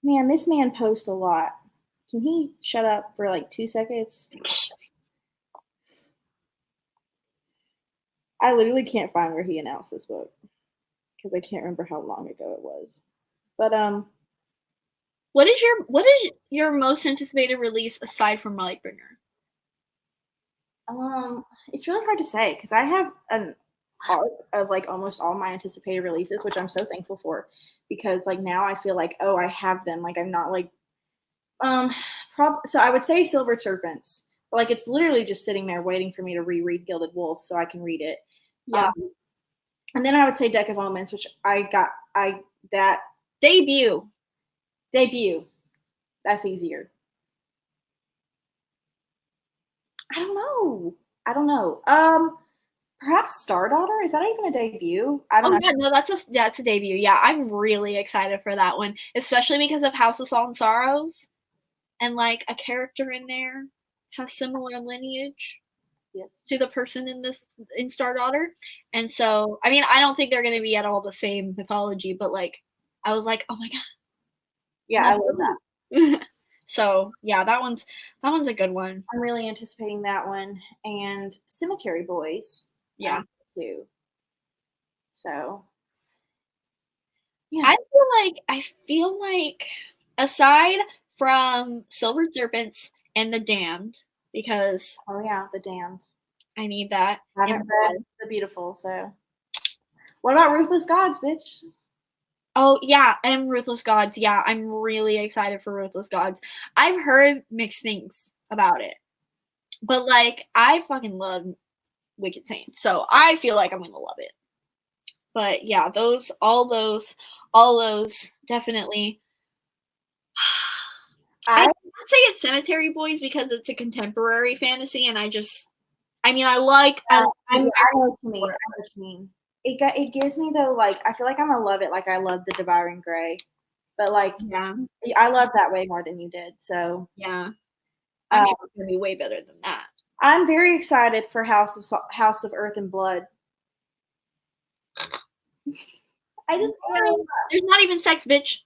Man, this man posts a lot. Can he shut up for like 2 seconds? I literally can't find where he announced this book because I can't remember how long ago it was. But what is your most anticipated release aside from Lightbringer? It's really hard to say because I have an arc of like almost all my anticipated releases, which I'm so thankful for because like now I feel like, oh, I have them. Like I'm not like so I would say Silver Serpents, but like it's literally just sitting there waiting for me to reread Gilded Wolf so I can read it. Yeah. And then I would say Deck of Omens, which that debut. That's easier. I don't know. Perhaps Star Daughter? Is that even a debut? I don't know. Yeah, no, that's a debut. Yeah, I'm really excited for that one, especially because of House of Salt and Sorrows, and like a character in there has similar lineage. Yes. To the person in Star Daughter, and so I mean I don't think they're going to be at all the same mythology, but like I was like, oh my god, yeah, I love that. So yeah, that one's a good one. I'm really anticipating that one, and Cemetery Boys. Yeah, too. So yeah, I feel like aside from Silver Serpents and The Damned, because oh yeah, The Damned. I need that. I haven't read The Beautiful, so what about Ruthless Gods, bitch? Oh yeah, and Ruthless Gods. Yeah, I'm really excited for Ruthless Gods. I've heard mixed things about it, but like I fucking love Wicked Saints, so I feel like I'm gonna love it. But yeah, all those definitely. I'd say it's Cemetery Boys because it's a contemporary fantasy, and I mean, I know what you mean. It gives me though, like I feel like I'm gonna love it. Like I love the Devouring Grey, but like yeah, I love that way more than you did. So yeah, I'm sure it's gonna be way better than that. I'm very excited for House of Earth and Blood. There's not even sex, bitch.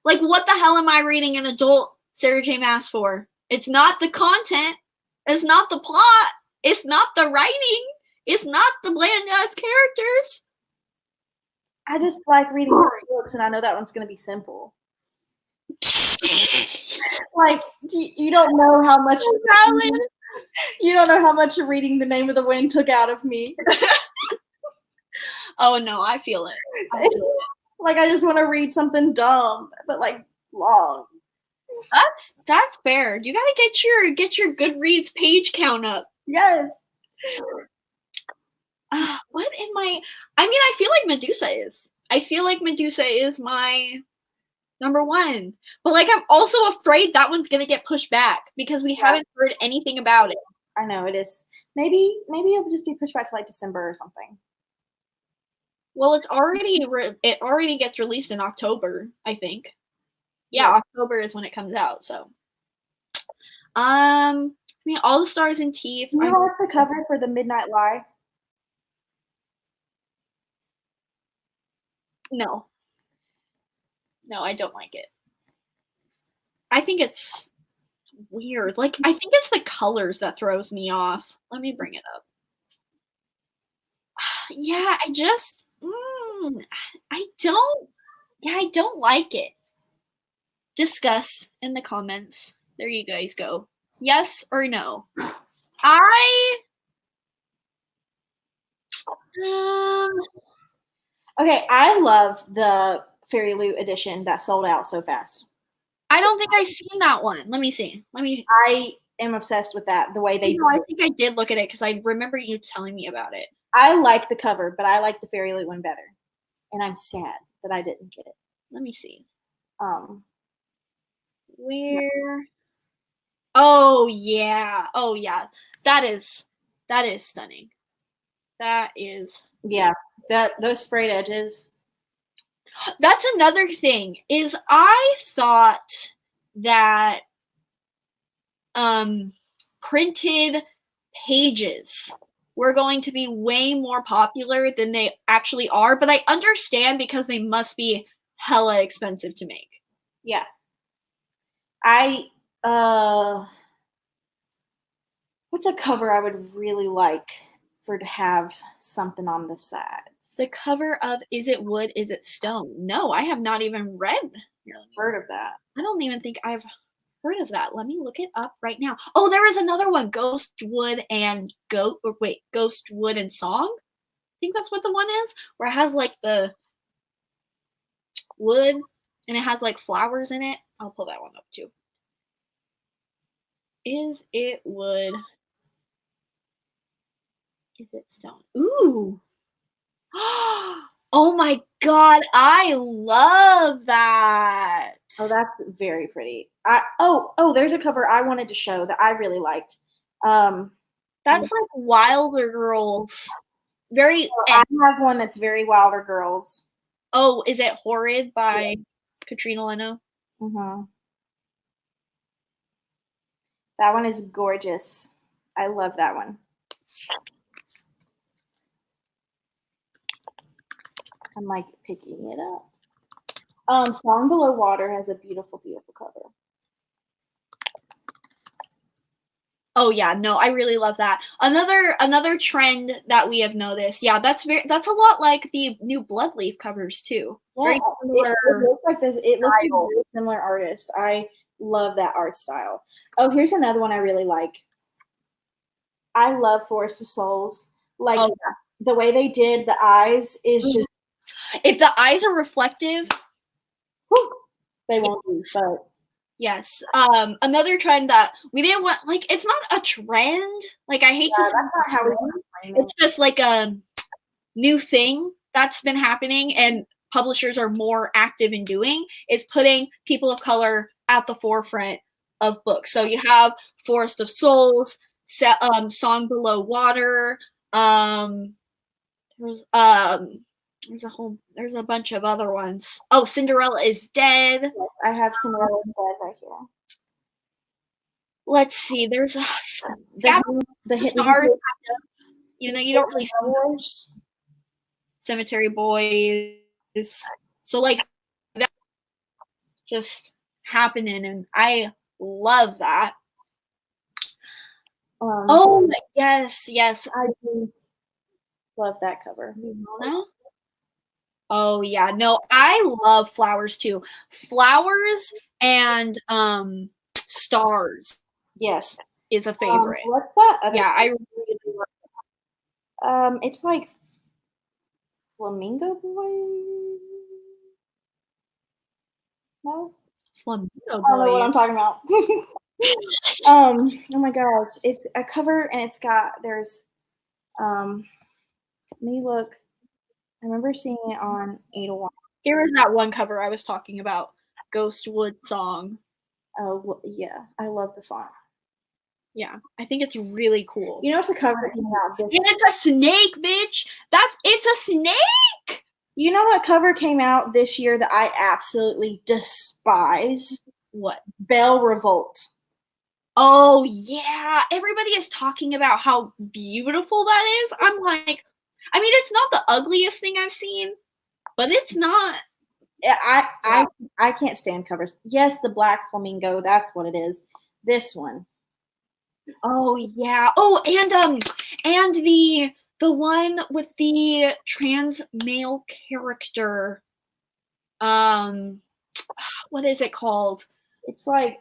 Like, what the hell am I reading an adult Sarah J. Maas for? It's not the content. It's not the plot. It's not the writing. It's not the bland ass characters. I just like reading books, and I know that one's gonna be simple. Like you don't know how much you don't know how much reading The Name of the Wind took out of me. Oh no, I feel it. Like I just want to read something dumb, but like long. That's fair. You gotta get your Goodreads page count up. Yes. What am I? I mean, I feel like Medusa is. I feel like Medusa is my number one. But like, I'm also afraid that one's gonna get pushed back because we haven't heard anything about it. I know it is. Maybe it'll just be pushed back to like December or something. Well, it already gets released in October, I think. Yeah, October is when it comes out. So, I mean, All the Stars and Teeth. Do you like the cover for The Midnight Lie? No. No, I don't like it. I think it's weird. Like, I think it's the colors that throws me off. Let me bring it up. Yeah, I just, I don't like it. Discuss in the comments. There you guys go. Yes or no? Okay, I love the Fairy Loot edition that sold out so fast. I don't think I've seen that one. Let me see. I am obsessed with that, the way they I think I did look at it because I remember you telling me about it. I like the cover, but I like the Fairy Loot one better. And I'm sad that I didn't get it. Let me see. Where? Oh yeah. Oh yeah. That is stunning. That is. Yeah. Those sprayed edges. That's another thing is I thought that printed pages were going to be way more popular than they actually are, but I understand because they must be hella expensive to make. Yeah. What's a cover I would really like to have something on the sides? The cover of Is It Wood, Is It Stone? No, I have not even heard of that. I don't even think I've heard of that. Let me look it up right now. Oh, there is another one, Ghost Wood and Song. I think that's what the one is, where it has like the wood and it has like flowers in it. I'll pull that one up too. Is it wood? Is it stone? Ooh. Oh my god, I love that. Oh, that's very pretty. There's a cover I wanted to show that I really liked. That's like Wilder Girls. I have one that's very Wilder Girls. Oh, is it Horrid by Katrina Leno? Mm-hmm. That one is gorgeous. I love that one. I'm like picking it up. Song Below Water has a beautiful, beautiful cover. Oh yeah, no, I really love that. Another trend that we have noticed. Yeah, that's a lot like the new Bloodleaf covers too. Yeah, very similar. It looks like this. It looks like a very similar artist. I love that art style. Oh, here's another one I really like. I love Forest of Souls. Like the way they did the eyes is just. If the eyes are reflective, they won't be. But yes. Another trend that we didn't want, like, it's not a trend. Like, I hate to say that's not how we want to frame it. It's just like a new thing that's been happening and publishers are more active in doing is putting people of color at the forefront of books. So you have Forest of Souls, Song Below Water, there's a bunch of other ones. Oh, Cinderella is Dead. Yes, I have Cinderella is Dead right here. Let's see. There's the stars. You know, you don't really see Cemetery Boys. So like that's just happening, and I love that. Oh yes, I do love that cover. Oh yeah, no, I love flowers too. Flowers and stars. Yes, is a favorite. What's that other? Yeah, I really love. It's like Flamingo Boy. No, Flamingo Boy. I don't know what I'm talking about. Oh my gosh, it's a cover and it's got there's me look. I remember seeing it on Ada. Here is that one cover I was talking about, Ghostwood Song. Oh yeah, I love the font. Yeah, I think it's really cool. You know, it's a cover that came out. And it's a snake, bitch. It's a snake. You know what cover came out this year that I absolutely despise? What? Belle Revolt. Oh yeah, everybody is talking about how beautiful that is. I'm like, I mean, it's not the ugliest thing I've seen, but it's not I can't stand covers. Yes, the black flamingo, that's what it is. This one. Oh yeah. Oh, and the one with the trans male character. What is it called? It's like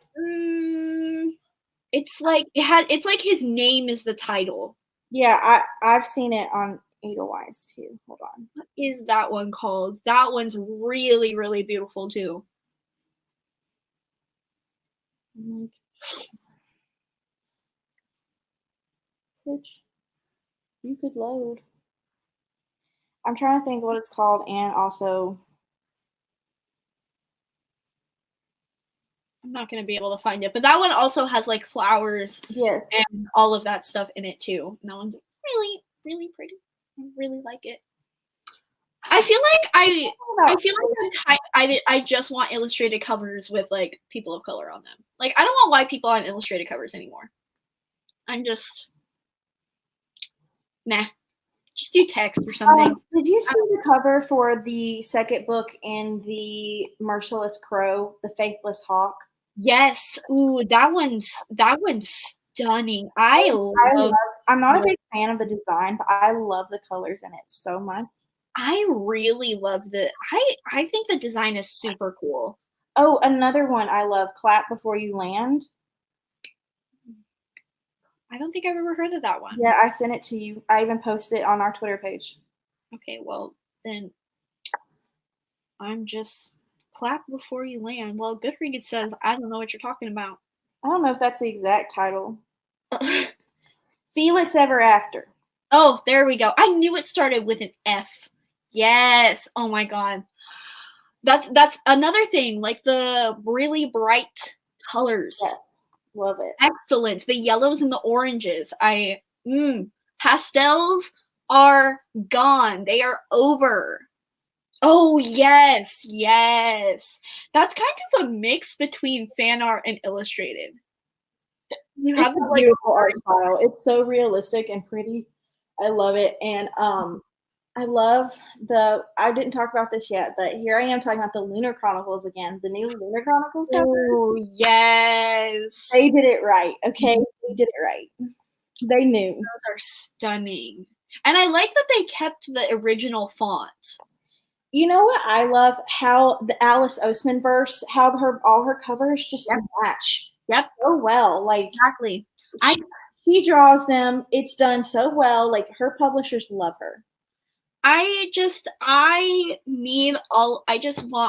It's like it's like his name is the title. yeah, I've seen it on Edelweiss too. Hold on. What is that one called? That one's really, really beautiful too. Which you could load. I'm trying to think what it's called, and also I'm not gonna be able to find it, but that one also has like flowers yes, and all of that stuff in it too. And that one's really, really pretty. I really like it. I feel like I just want illustrated covers with like people of color on them. Like I don't want white people on illustrated covers anymore. I'm just nah. Just do text or something. Did you see the cover for the second book in the Merciless Crow, The Faithless Hawk? Yes. Ooh, that one's stunning. I'm not a big fan of the design, but I love the colors in it so much. I really love I think the design is super cool. Oh, another one I love, Clap Before You Land. I don't think I've ever heard of that one. Yeah, I sent it to you. I even posted it on our Twitter page. Okay, well, then I'm just Clap Before You Land. Well, Goodreads says I don't know what you're talking about. I don't know if that's the exact title. Felix Ever After. Oh, there we go. I knew it started with an F. Yes. Oh my god. That's another thing, like the really bright colors. Yes. Love it. Excellent. The yellows and the oranges. Pastels are gone. They are over. Oh, yes. Yes. That's kind of a mix between fan art and illustrated. You have a beautiful art style. It's so realistic and pretty. I love it. And I love I didn't talk about this yet, but here I am talking about the Lunar Chronicles again. The new Lunar Chronicles cover. Oh, yes. They did it right, okay? They did it right. They knew. Those are stunning. And I like that they kept the original font. You know what I love? How the Alice Oseman verse, how all her covers just match so well. Like exactly. She draws them. It's done so well. Like her publishers love her. I just want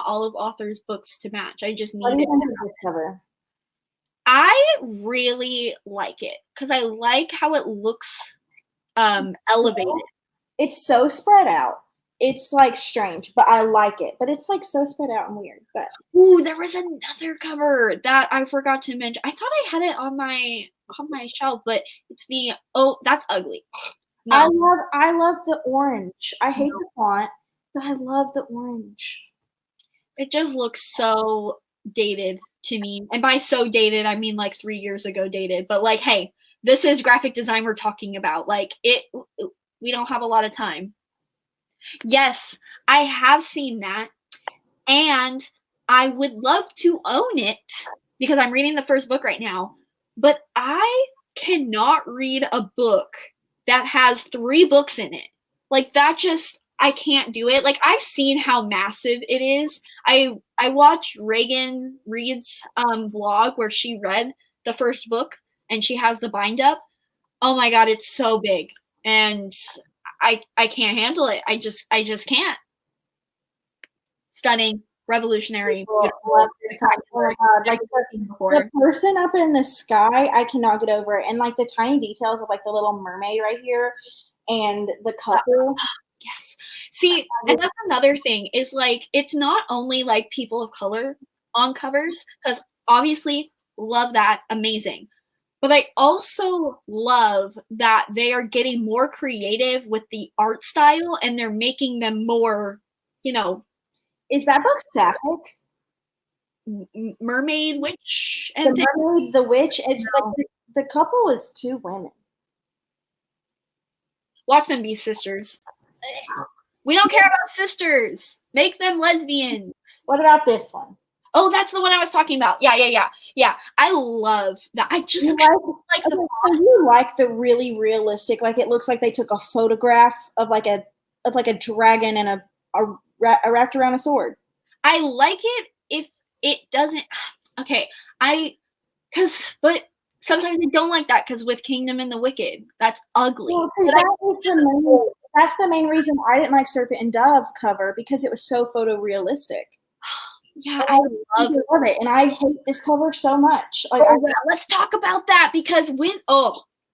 all of authors' books to match. I just need it. This cover? I really like it because I like how it looks elevated. It's so spread out. It's like strange, but I like it. But it's like so spread out and weird. But ooh, there was another cover that I forgot to mention. I thought I had it on my shelf, but it's that's ugly. No. I love the orange. I hate the font, but I love the orange. It just looks so dated to me. And by so dated, I mean like 3 years ago dated. But like, hey, this is graphic design we're talking about. Like we don't have a lot of time. Yes, I have seen that. And I would love to own it because I'm reading the first book right now. But I cannot read a book that has 3 books in it. Like that I can't do it. Like I've seen how massive it is. I watched Reagan Reed's vlog where she read the first book and she has the bind up. Oh my god, it's so big. And I can't handle it. I just can't. Stunning, revolutionary, beautiful. Like the person up in the sky, I cannot get over it. And like the tiny details of like the little mermaid right here and the couple. Yes. See, and that's another thing is like it's not only like people of color on covers, because obviously love that, amazing. But I also love that they are getting more creative with the art style and they're making them more, Is that book sapphic? Mermaid, witch, and the mermaid, the witch. It's like the couple is 2 women. Watch them be sisters. We don't care about sisters. Make them lesbians. What about this one? Oh, that's the one I was talking about. Yeah. I love that. I just like the font. So you like the really realistic, like it looks like they took a photograph of like a dragon and wrapped around a sword. I like it if it doesn't. Okay, but sometimes I don't like that because with Kingdom and the Wicked, that's ugly. Well, that's the main reason I didn't like Serpent and Dove cover, because it was so photorealistic. Yeah, I love it, and I hate this cover so much. Like, let's talk about that, because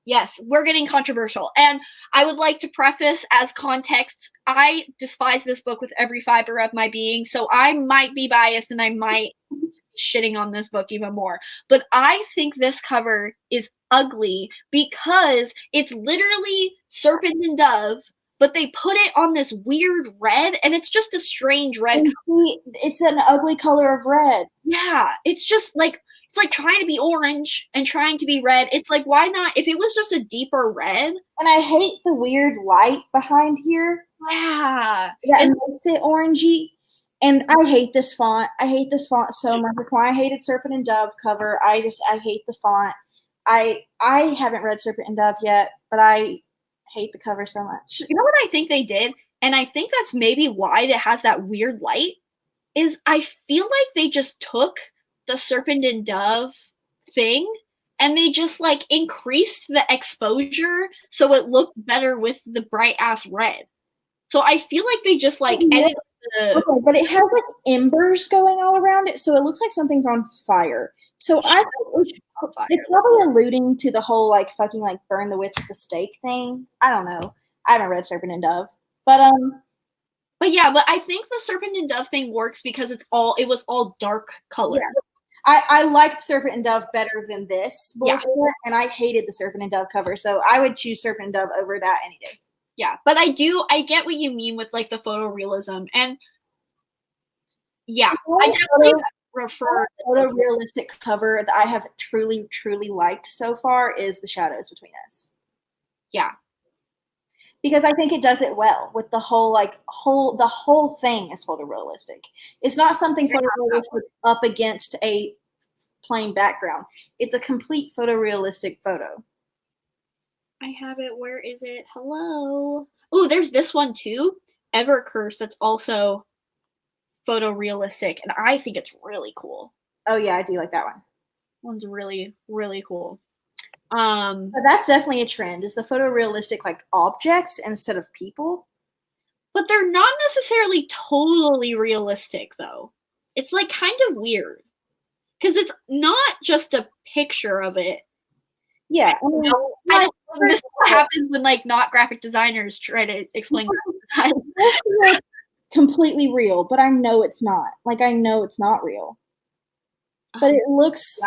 yes, we're getting controversial, and I would like to preface as context, I despise this book with every fiber of my being, so I might be biased and I might be shitting on this book even more, but I think this cover is ugly because it's literally Serpent and Dove, but they put it on this weird red, and it's just a strange red color. It's an ugly color of red. Yeah, it's just like, it's like trying to be orange and trying to be red. It's like, why not? If it was just a deeper red. And I hate the weird light behind here. Yeah. That makes it orangey. And I hate this font. I hate this font so much. That's why I hated Serpent and Dove cover. I hate the font. I haven't read Serpent and Dove yet, but I hate the cover so much. You know what I think they did? And I think that's maybe why it has that weird light, is I feel like they just took the Serpent and Dove thing and they just like increased the exposure so it looked better with the bright ass red. So I feel like they just like edited okay, but it has like embers going all around it, so it looks like something's on fire. So I think it's probably alluding to the whole like fucking like burn the witch at the stake thing. I don't know. I haven't read Serpent and Dove, but yeah, but I think the Serpent and Dove thing works because it was all dark colors. Yeah. I liked Serpent and Dove better than this bullshit, and I hated the Serpent and Dove cover, so I would choose Serpent and Dove over that any day. Yeah, but I get what you mean with like the photorealism, and yeah, I definitely prefer photorealistic cover that I have truly, truly liked so far is The Shadows Between Us. Yeah. Because I think it does it well with the whole thing is photorealistic. It's not something photorealistic up against a plain background. It's a complete photorealistic photo. I have it. Where is it? Hello. Oh, there's this one too. Evercurse, that's also photorealistic, and I think it's really cool. Oh yeah, I do like that one. One's really, really cool. But that's definitely a trend, is the photorealistic like objects instead of people. But they're not necessarily totally realistic though. It's like kind of weird. Because it's not just a picture of it. Yeah. This is what happens when like not graphic designers try to explain graphic design. Completely real, but I know it's not. Like I know it's not real. But it looks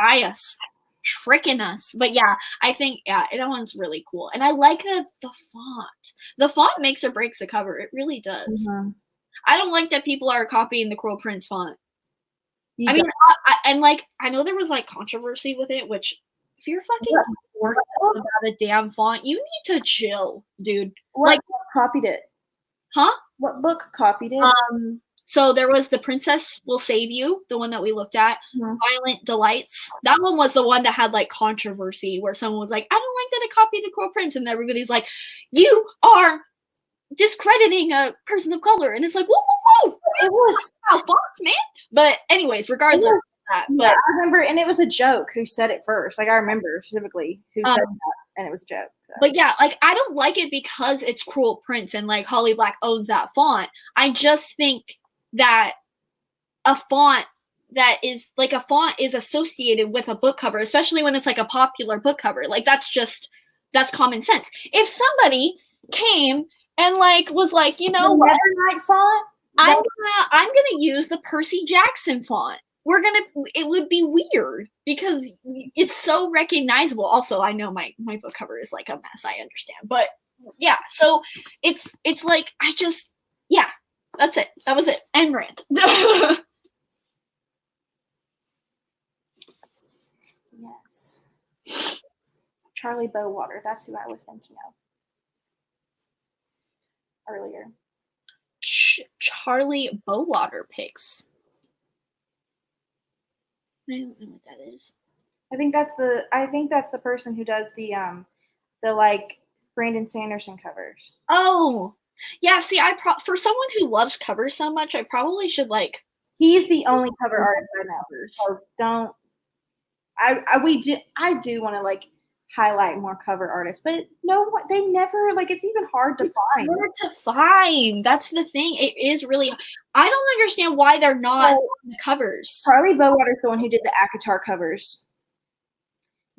tricking us. But yeah, I think that one's really cool. And I like the font. The font makes or breaks a cover. It really does. Mm-hmm. I don't like that people are copying the Cruel Prince font. I know there was like controversy with it, which if you're fucking working about a damn font, you need to chill, dude. What book copied it? Huh? What book copied it? So there was The Princess Will Save You, the one that we looked at. Mm-hmm. Violent Delights. That one was the one that had like controversy where someone was like, I don't like that it copied the Cruel Prince, and everybody's like, you are discrediting a person of color, and it's like, whoa. It was fonts, man. But anyways, regardless of that. Yeah, I remember, and it was a joke who said it first. Like I remember specifically who said that, and it was a joke. So. But yeah, like I don't like it because it's Cruel Prince and like Holly Black owns that font. I just think that a font is associated with a book cover, especially when it's like a popular book cover. Like that's common sense. If somebody came and like was like, you know, Nevernight font, I'm gonna use the Percy Jackson font. It would be weird because it's so recognizable. Also, I know my book cover is like a mess. I understand, but yeah. So it's like that's it. That was it. End rant. Yes. Charlie Bowater. That's who I was thinking of earlier. Charlie Bowater picks. I don't know what that is. I think that's the person who does the like Brandon Sanderson covers. Oh, yeah. See, for someone who loves covers so much, I probably should like. He's the only cover artist I know. So don't. I do want to like highlight more cover artists, but no, they never like. It's even hard to find. Hard to find. That's the thing. It is really. I don't understand why they're not on the covers. Charlie Bowater's the one who did the ACOTAR covers.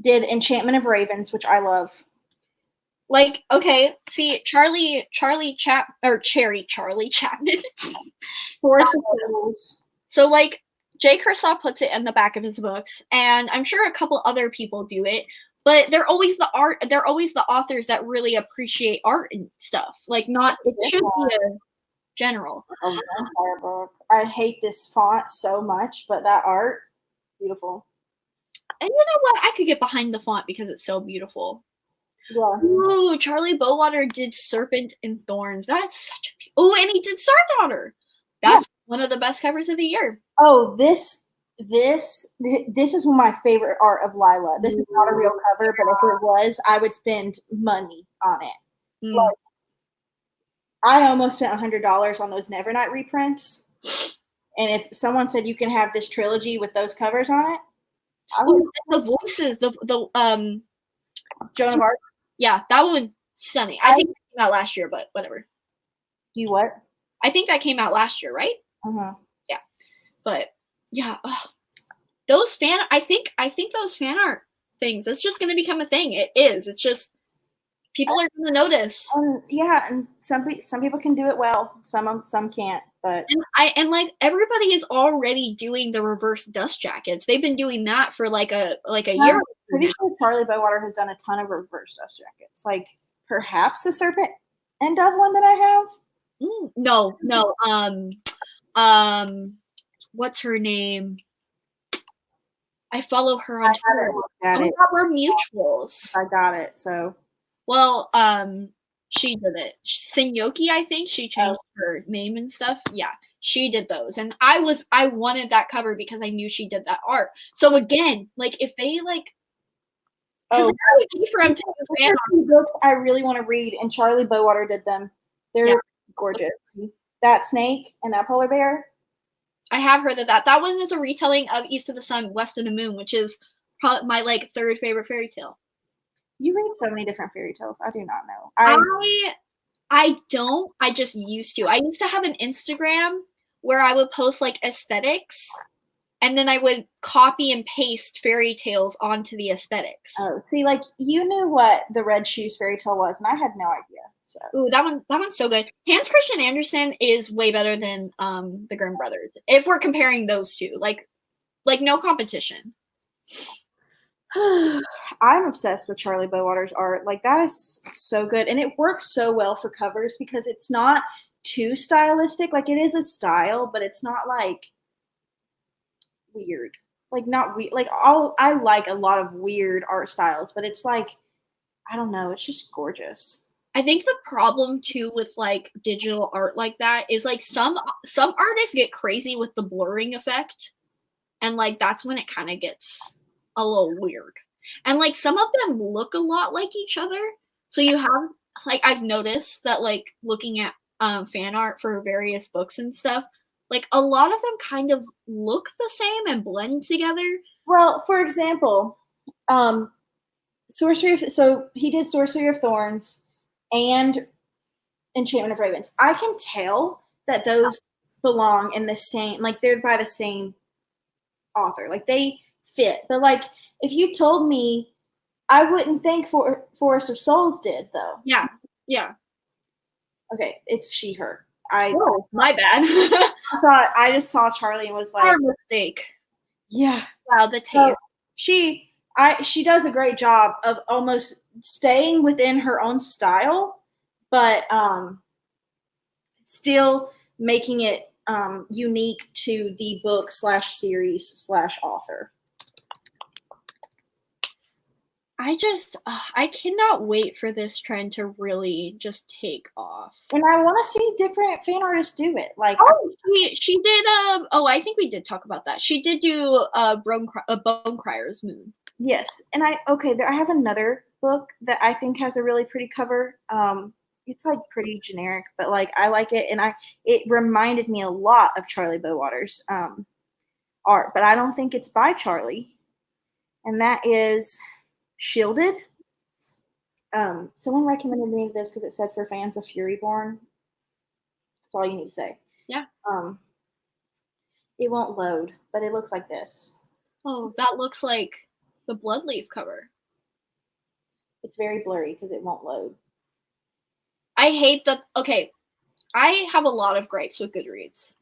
Did Enchantment of Ravens, which I love. Like, okay, see, Charlie Chapman. Forest of Souls. So, like, J. Kristoff puts it in the back of his books, and I'm sure a couple other people do it, but they're always the authors that really appreciate art and stuff. Like, not, it should be a general. A vampire book. I hate this font so much, but that art, beautiful. And you know what? I could get behind the font because it's so beautiful. Yeah. Ooh, Charlie Bowater did Serpent and Thorns. That's such a. Oh, and he did Star Daughter. That's one of the best covers of the year. Oh, this is my favorite art of Lila. This is not a real cover, but if it was, I would spend money on it. Like, I almost spent $100 on those Nevernight reprints. And if someone said you can have this trilogy with those covers on it, I would. The voices, the Joan of Arc. Yeah, that one stunning. I think it came out last year, but whatever. You what? I think that came out last year, right? Yeah, but yeah, I think those fan art things. It's just going to become a thing. It is. It's just people are going to notice. Yeah, and some people can do it well. Some can't. But and like everybody is already doing the reverse dust jackets. They've been doing that for like a year. I'm pretty sure Charlie Bowater has done a ton of reverse dust jackets. Like perhaps the Serpent and Dove one that I have. No. What's her name? I follow her on Twitter. We're mutuals. I got it. So, well, she did it. Senyoki, I think she changed her name and stuff. Yeah, she did those, and I wanted that cover because I knew she did that art. So again, like if they like, for him to do fan art. Books I really want to read, and Charlie Bowater did them. They're gorgeous. That snake and that polar bear. I have heard of that. That one is a retelling of East of the Sun, West of the Moon, which is probably my like third favorite fairy tale. You read so many different fairy tales. I do not know. I don't. I just used to. I used to have an Instagram where I would post like aesthetics, and then I would copy and paste fairy tales onto the aesthetics. Oh, see, like you knew what the Red Shoes fairy tale was, and I had no idea. So. Ooh, that one's so good. Hans Christian Andersen is way better than the Grimm brothers. If we're comparing those two, like no competition. I'm obsessed with Charlie Bowater's art. Like that is so good, and it works so well for covers because it's not too stylistic. Like it is a style, but it's not like weird. Like not weird. Like I like a lot of weird art styles, but it's like I don't know. It's just gorgeous. I think the problem too with like digital art like that is like some artists get crazy with the blurring effect, and like that's when it kind of gets a little weird. And like some of them look a lot like each other. So you have like I've noticed that like looking at fan art for various books and stuff, like a lot of them kind of look the same and blend together. Well, for example, so he did Sorcery of Thorns and Enchantment of Ravens. I can tell that those belong in the same, like they're by the same author. Like they fit. But like if you told me, I wouldn't think Forest of Souls did though. Yeah. Okay, it's she, her. My bad. I just saw Charlie and was like, our mistake. Yeah. Wow, the taste. So she does a great job of almost staying within her own style, but still making it unique to the book /series/author. I cannot wait for this trend to really just take off. And I want to see different fan artists do it. Like, oh, she did. I think we did talk about that. She did do Bone Crier's Moon. Yes, and I have another book that I think has a really pretty cover. It's like pretty generic, but like I like it, and it reminded me a lot of Charlie Bowater's art, but I don't think it's by Charlie, and that is Shielded. Someone recommended me this because it said for fans of Furyborn. That's all you need to say. Yeah. It won't load, but it looks like this. Oh, that looks like the Bloodleaf cover. It's very blurry because it won't load. I hate that. Okay, I have a lot of gripes with Goodreads.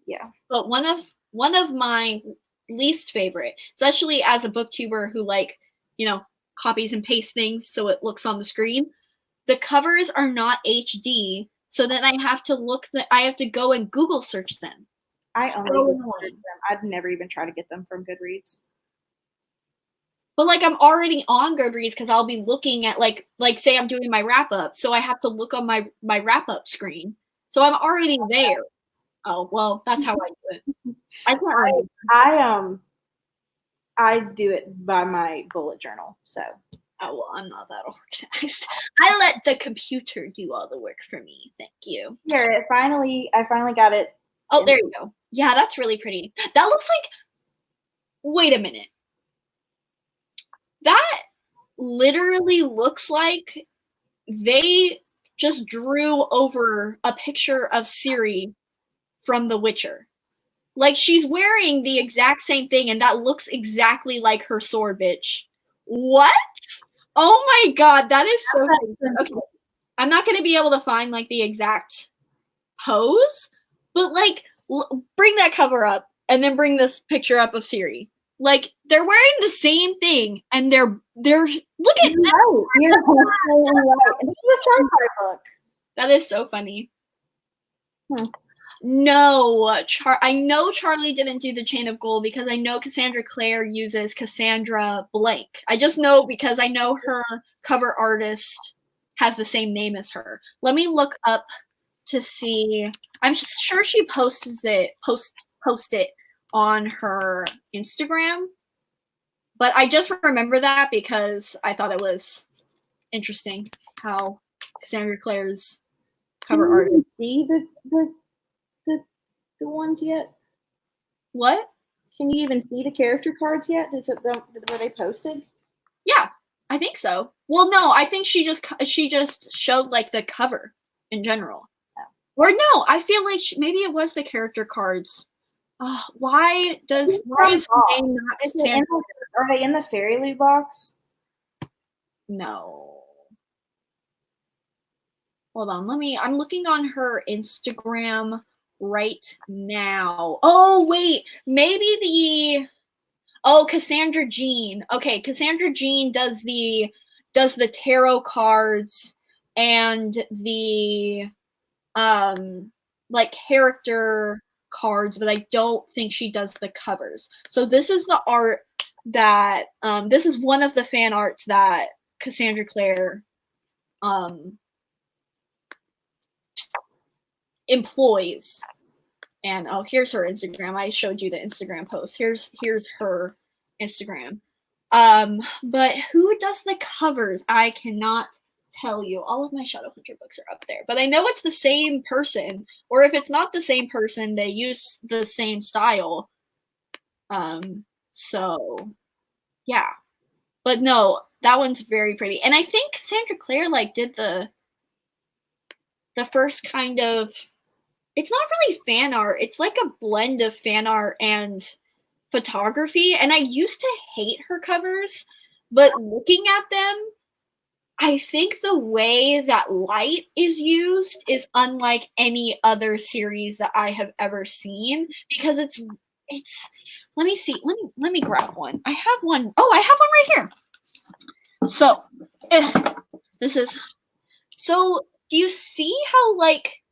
Yeah. But one of my least favorite, especially as a booktuber who copies and pastes things so it looks on the screen, the covers are not HD, so then I have to go and Google search them. I only ordered them. I'd never even try to get them from Goodreads. But like I'm already on Goodreads because I'll be looking at like say I'm doing my wrap up, so I have to look on my wrap up screen. So I'm already there. Oh well, that's how I do it. I do it by my bullet journal. So well, I'm not that organized. I let the computer do all the work for me. Thank you. Here, I finally got it. Oh, there you go. Yeah, that's really pretty. That looks like. Wait a minute. That literally looks like they just drew over a picture of Ciri from The Witcher. Like, she's wearing the exact same thing, and that looks exactly like her sword, bitch. What? Oh my god, that is so crazy. Okay. I'm not going to be able to find, like, the exact pose, but, like, bring that cover up, and then bring this picture up of Ciri. Like, they're wearing the same thing, and they're look at that. You're right. This is a Starfire book. That is so funny. No, I know Charlie didn't do the Chain of Gold because I know Cassandra Clare uses Cassandra Blank. I just know because I know her cover artist has the same name as her. Let me look up to see. I'm sure she posts it on her Instagram, but I just remember that because I thought it was interesting how Cassandra Clare's cover artist. See the ones yet? What? Can you even see the character cards yet? Were they posted? Yeah, I think so. Well, no, I think she just showed like the cover in general. Oh. Or no, I feel like maybe it was the character cards. Why is her name not Cassandra? Are they in the Fairy Loot box? No. Hold on, I'm looking on her Instagram right now. Oh, wait, maybe Cassandra Jean. Okay, Cassandra Jean does the tarot cards and the like character cards, but I don't think she does the covers. So this is the art that this is one of the fan arts that Cassandra Clare employs. And here's her Instagram. I showed you the Instagram post. Here's her Instagram. But who does the covers? I cannot tell you. All of my Shadowhunter books are up there, but I know it's the same person, or if it's not the same person, they use the same style. So yeah, but no, that one's very pretty, and I think Cassandra Clare like did the first kind of. It's not really fan art. It's like a blend of fan art and photography. And I used to hate her covers, but looking at them, I think the way that light is used is unlike any other series that I have ever seen because it's let me see. Let me grab one. I have one. Oh, I have one right here. So this is so do you see how like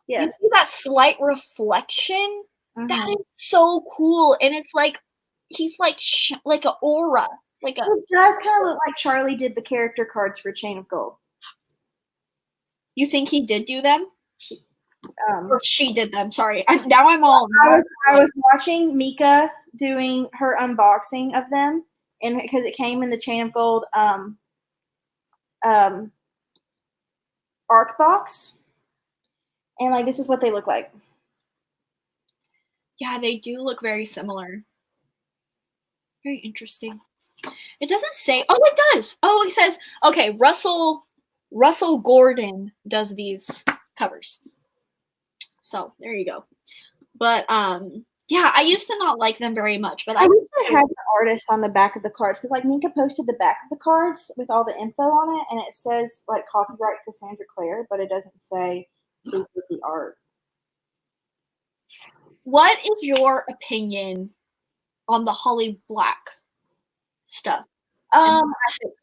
yes. You see that slight reflection? Mm-hmm. That is so cool. And it's like he's like like an aura. Like a. It does kind of look like Charlie did the character cards for Chain of Gold. You think he did do them? Um, Or she did them. Sorry. Now I'm all. I was watching Mika doing her unboxing of them, and because it came in the Chain of Gold arc box, and like this is what they look like. Yeah, they do look very similar. Very interesting. It doesn't say. Oh, it does. Oh, it says. Okay, Russell Gordon does these covers. So there you go. But yeah, I used to not like them very much, but I wish I had the artist on the back of the cards because like Mika posted the back of the cards with all the info on it, and it says like copyright Cassandra Clare, but it doesn't say who did the art. What is your opinion on the Holly Black stuff?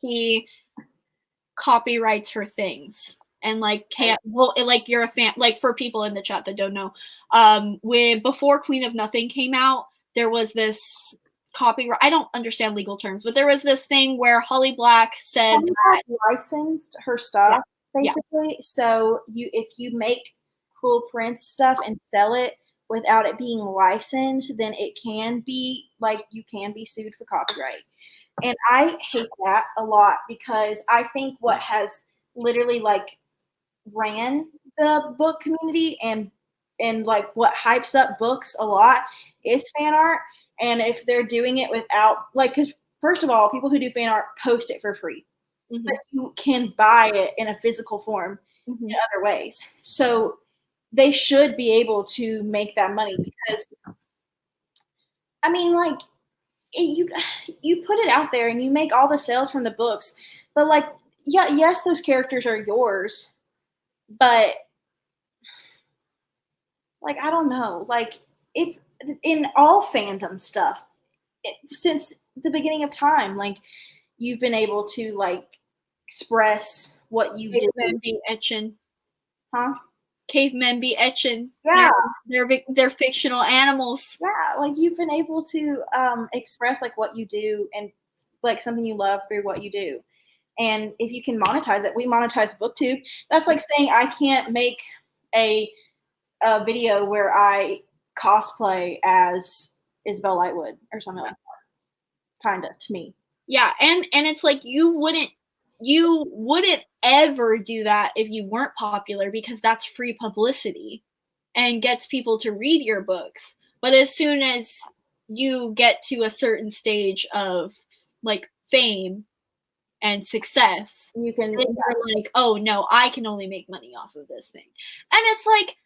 He copyrights her things. And like can't like you're a fan, like for people in the chat that don't know, when before Queen of Nothing came out, there was this copyright. I don't understand legal terms, but there was this thing where Holly Black said that licensed her stuff basically. Yeah. So if you make cool Prince stuff and sell it without it being licensed, then it can be like you can be sued for copyright. And I hate that a lot because I think what has literally like ran the book community and like what hypes up books a lot is fan art. And if they're doing it without like, because first of all, people who do fan art post it for free, but you can buy it in a physical form in other ways. So they should be able to make that money because, I mean, like you put it out there and you make all the sales from the books, but like, yeah, yes, those characters are yours. But like I don't know, like it's in all fandom stuff since the beginning of time. Like you've been able to like express what you did. Cavemen be etching, huh? Cavemen be etching. Yeah, they're fictional animals. Yeah, like you've been able to express like what you do and like something you love through what you do. And if you can monetize it, we monetize BookTube. That's like saying I can't make a video where I cosplay as Isabel Lightwood or something like that. Kind of to me. Yeah, and it's like you wouldn't ever do that if you weren't popular because that's free publicity and gets people to read your books. But as soon as you get to a certain stage of like fame and success, you can you're like, oh no, I can only make money off of this thing. And it's like,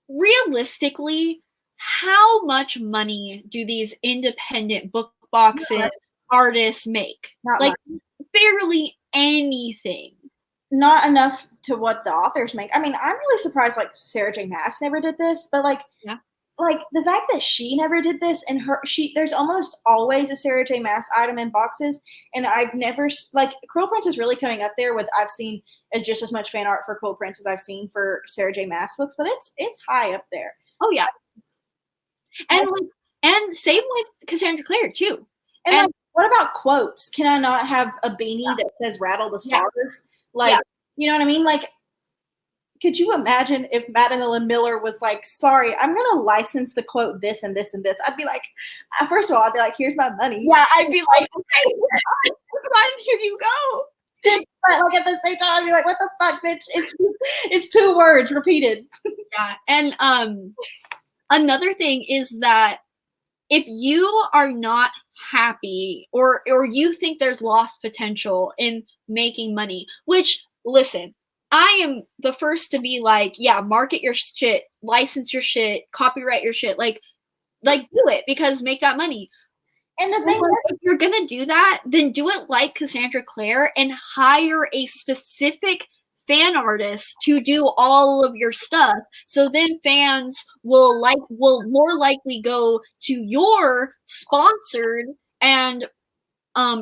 realistically, how much money do these independent book boxes artists make? Not like much. Barely anything. Not enough to what the authors make. I mean, I'm really surprised like Sarah J. Maas never did this, but like like the fact that she never did this and there's almost always a Sarah J. Maas item in boxes, and I've never like Cruel Prince is really coming up there with I've seen as just as much fan art for Cruel Prince as I've seen for Sarah J. Maas books, but it's high up there. Oh yeah, and same with Cassandra Clare too. And like, what about quotes? Can I not have a beanie that says "Rattle the Stars"? Like, you know what I mean? Like, could you imagine if Madeline Miller was like, sorry, I'm going to license the quote this and this and this? I'd be like, first of all, I'd be like, here's my money. Yeah, I'd be like, okay, here you go. But like at the same time, I'd be like, what the fuck, bitch? It's 2 words repeated. Yeah, and another thing is that if you are not happy or you think there's lost potential in making money, which, listen, I am the first to be like, yeah, market your shit, license your shit, copyright your shit, like do it because make that money. And the thing is, if you're gonna do that, then do it like Cassandra Clare and hire a specific fan artist to do all of your stuff. So then fans will more likely go to your sponsored and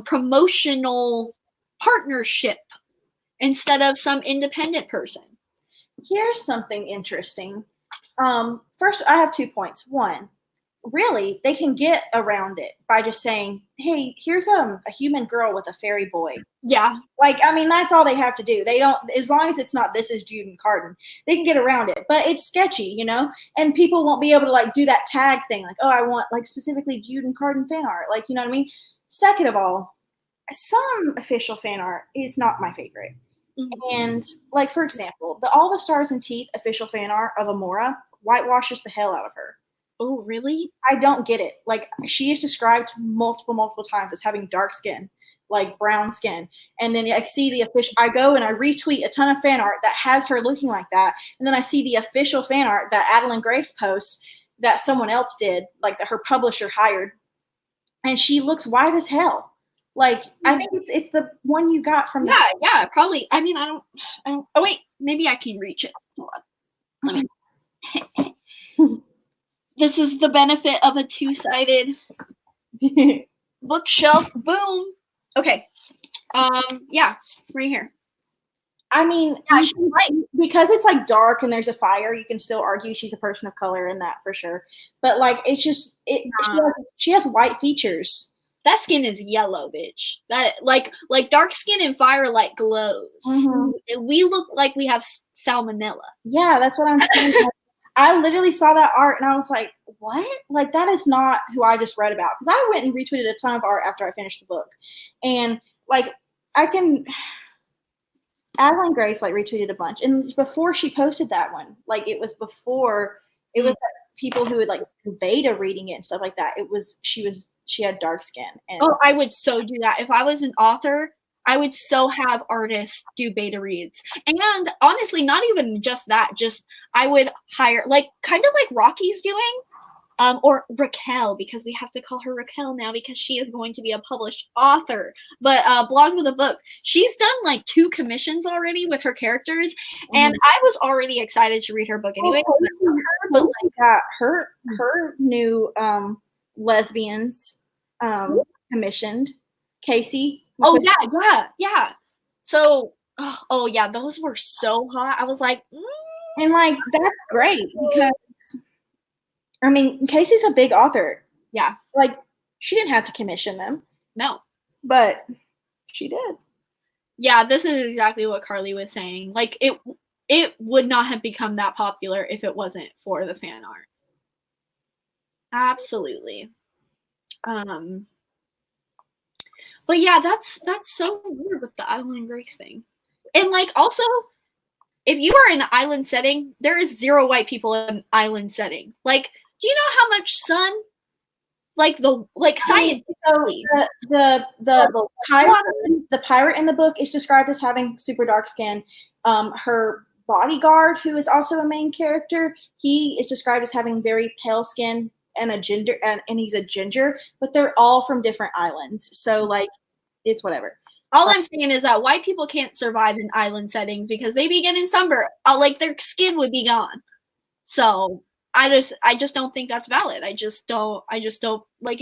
promotional partnership instead of some independent person. Here's something interesting. First, I have 2 points. One, really, they can get around it by just saying, hey, here's a human girl with a fairy boy. Yeah. Like, I mean, that's all they have to do. They don't, as long as it's not, this is Jude and Carden, they can get around it. But it's sketchy, you know? And people won't be able to, like, do that tag thing. Like, oh, I want, like, specifically Jude and Carden fan art. Like, you know what I mean? Second of all, some official fan art is not my favorite. Mm-hmm. And, like, for example, All the Stars and Teeth official fan art of Amora whitewashes the hell out of her. Oh, really? I don't get it. Like, she is described multiple times as having dark skin, like brown skin. And then I see the official, I go and I retweet a ton of fan art that has her looking like that. And then I see the official fan art that Adeline Grace posts that someone else did, like that her publisher hired. And she looks white as hell. Like, I think it's the one you got from yeah, probably. I mean, I don't oh wait, maybe I can reach it. Hold on. Let me This is the benefit of a two-sided bookshelf. Boom. Okay. Yeah, right here. I mean, because it's like dark and there's a fire, you can still argue she's a person of color in that for sure. But like, it's just she has white features. That skin is yellow, bitch. That like dark skin and fire like glows. Mm-hmm. We look like we have salmonella. Yeah, that's what I'm saying. I literally saw that art and I was like, what? Like, that is not who I just read about. Because I went and retweeted a ton of art after I finished the book. And, like, Adeline Grace, like, retweeted a bunch. And before she posted that one, like, it was like, people who had, like, beta reading it and stuff like that. She had dark skin. And I would so do that. If I was an author, I would so have artists do beta reads. And honestly, not even just that, just I would hire, like, kind of like Rocky's doing, or Raquel, because we have to call her Raquel now because she is going to be a published author. But Blog with a Book, she's done like 2 commissions already with her characters, and I was already excited to read her book anyway. Her new lesbians commissioned. Casey. Oh yeah. So, oh yeah, those were so hot. I was like, and like that's great because I mean Casey's a big author. Yeah, like she didn't have to commission them. No, but she did. Yeah, this is exactly what Carly was saying. Like it would not have become that popular if it wasn't for the fan art. Absolutely. But yeah, that's so weird with the Island Grace thing. And like also, if you are in an island setting, there is 0 white people in an island setting. Like, do you know how much sun? Science. So the pirate in the book is described as having super dark skin. Her bodyguard, who is also a main character, he is described as having very pale skin and he's a ginger, but they're all from different islands. So like it's whatever. All I'm saying is that white people can't survive in island settings because they be getting sunburn. Like their skin would be gone. So I just don't think that's valid. I just don't like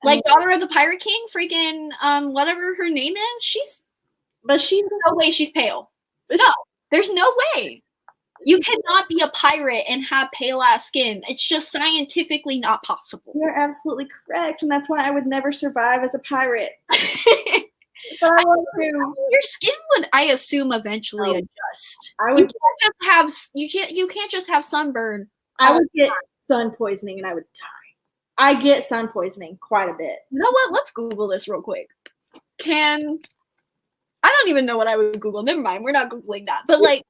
like Daughter of the Pirate King, freaking whatever her name is, she's no way she's pale. No, there's no way. You cannot be a pirate and have pale ass skin. It's just scientifically not possible. You're absolutely correct, and that's why I would never survive as a pirate. Your skin would, I assume, eventually adjust. You can't just have sunburn. I would get sun poisoning and I would die. I get sun poisoning quite a bit. You know what? Let's Google this real quick. I don't even know what I would Google. Never mind. We're not Googling that. But like,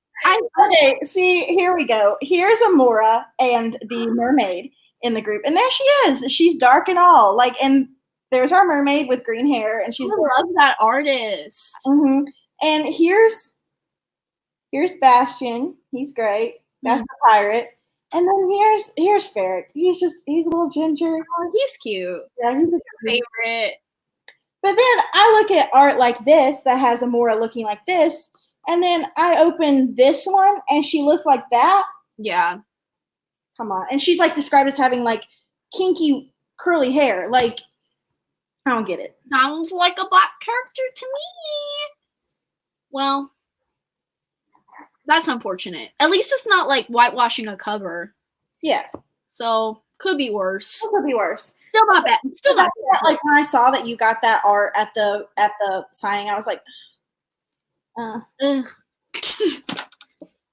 okay, see, here we go. Here's Amora and the mermaid in the group. And there she is. She's dark and all. Like, and there's our mermaid with green hair. And she's I love that artist. Mm-hmm. And here's Bastion. He's great. That's the pirate. And then here's Ferret. He's a little ginger. Oh, he's cute. Yeah, he's a favorite. But then I look at art like this that has Amora looking like this. And then I open this one and she looks like that. Yeah. Come on. And she's like described as having like kinky curly hair. Like, I don't get it. Sounds like a black character to me. Well, that's unfortunate. At least it's not like whitewashing a cover. Yeah. So could be worse. It could be worse. Still not bad. Still not bad. Like when I saw that you got that art at the signing, I was like,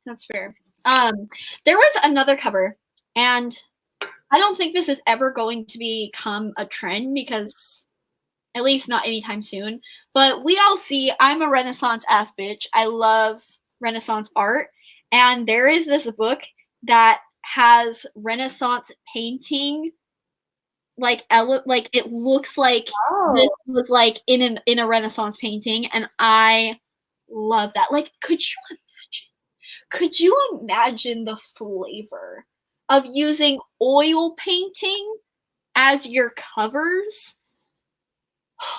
That's fair. There was another cover, and I don't think this is ever going to become a trend because at least not anytime soon. But we all see I'm a Renaissance ass bitch. I love Renaissance art. And there is this book that has Renaissance painting, like it looks like this was like in a Renaissance painting, and I love that. Like, could you imagine the flavor of using oil painting as your covers?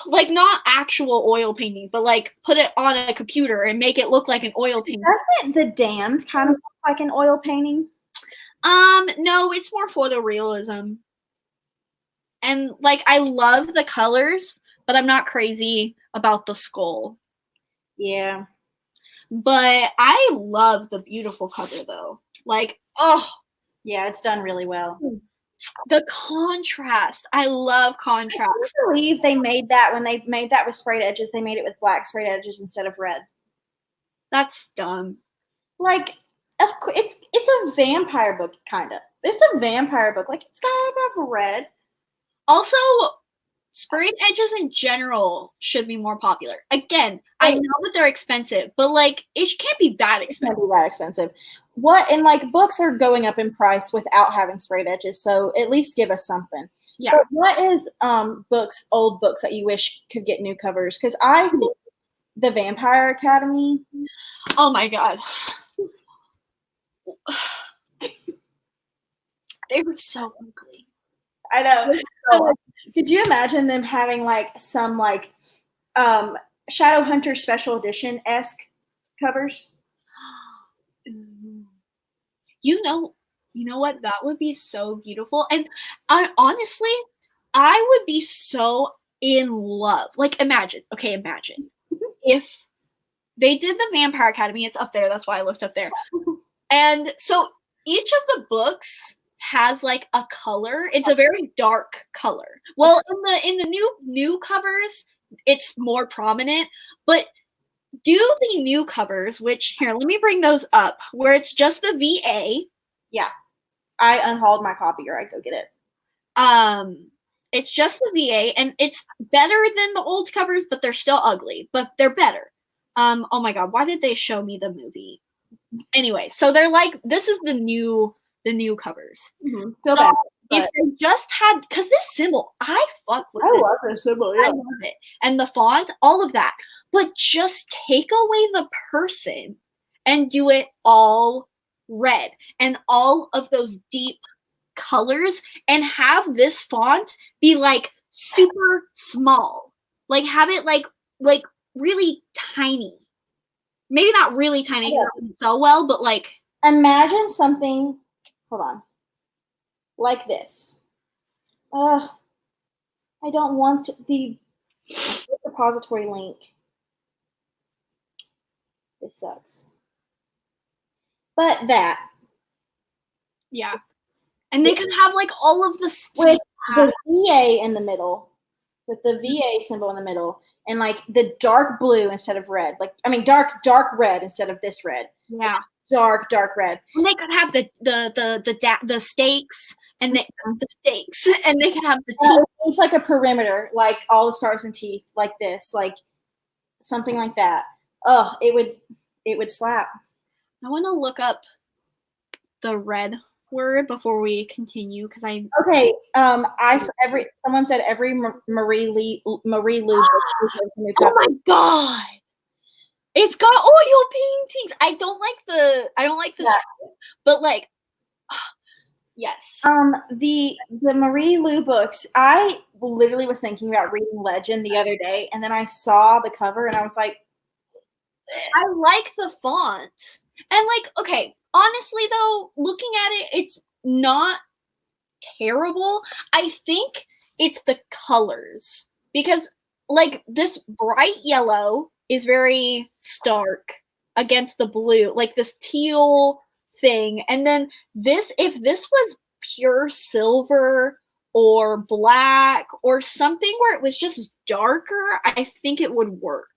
Like, not actual oil painting, but like put it on a computer and make it look like an oil painting. Doesn't The Damned kind of look like an oil painting? No, it's more photorealism. And like, I love the colors, but I'm not crazy about the skull. Yeah. But I love the beautiful cover though. Like, oh. Yeah, it's done really well. The contrast. I love contrast. I can't believe they made that when they made that with sprayed edges. They made it with black sprayed edges instead of red. That's dumb. Like, of course, it's a vampire book, kind of. It's a vampire book. Like, it's got a bit of red. Also, sprayed edges in general should be more popular. Again, I know that they're expensive, but like, it can't be that expensive. It can't be that expensive. And like, books are going up in price without having sprayed edges, so at least give us something. Yeah. But what is old books that you wish could get new covers? Because I think the Vampire Academy. Oh my god. They were so ugly. I know. So, could you imagine them having like some like Shadowhunter Special Edition-esque covers? You know what? That would be so beautiful. And honestly, I would be so in love. Like, imagine if they did the Vampire Academy. It's up there. That's why I looked up there. And so each of the books has like a color. It's a very dark color. Well, in the new covers, it's more prominent, but do the new covers, which here, let me bring those up, where it's just the VA. Yeah. I unhauled my copy, or I'd go get it. It's just the VA, and it's better than the old covers, but they're still ugly, but they're better. Oh my god, why did they show me the movie? Anyway, so they're like, this is the new covers. Mm-hmm. So bad, if they just had, because this symbol, I fuck with it. I love this symbol, yeah. I love it. And the font, all of that. But just take away the person and do it all red and all of those deep colors, and have this font be like super small. Like, have it like really tiny. Maybe not really tiny, because it doesn't sell well, but like, imagine something, hold on, like this. I don't want the repository link. This sucks. But that. Yeah. And they could have like all of the with the VA in the middle, with the VA symbol in the middle, and like the dark blue instead of red. Like, I mean, dark red instead of this red. Yeah. Dark red. And they could have the stakes and the stakes, and they could have the teeth. It's like a perimeter, like all the stars and teeth, like this, like something like that. Oh, it would slap. I want to look up the red word before we continue, because I someone said every Marie Lou. Oh my god, it's got oil paintings. I don't like the strip, but like, yes. The Marie Lou books. I literally was thinking about reading Legend the other day, and then I saw the cover, and I was like, I like the font. And like, okay, honestly though, looking at it, it's not terrible. I think it's the colors, because like this bright yellow is very stark against the blue, like this teal thing. And then this, if this was pure silver or black or something where it was just darker, I think it would work.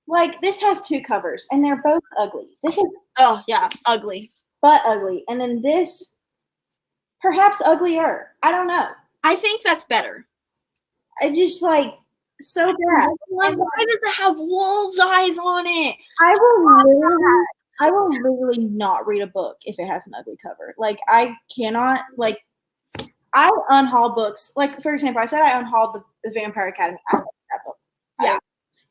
Like, this has 2 covers, and they're both ugly. This is Oh, yeah, ugly. but ugly. And then this, perhaps uglier. I don't know. I think that's better. It's just, like, so bad. Like, why does it have wolves' eyes on it? I will literally not read a book if it has an ugly cover. Like, I cannot, like, I unhaul books. Like, for example, I said I unhauled the Vampire Academy. I love that book. Yeah.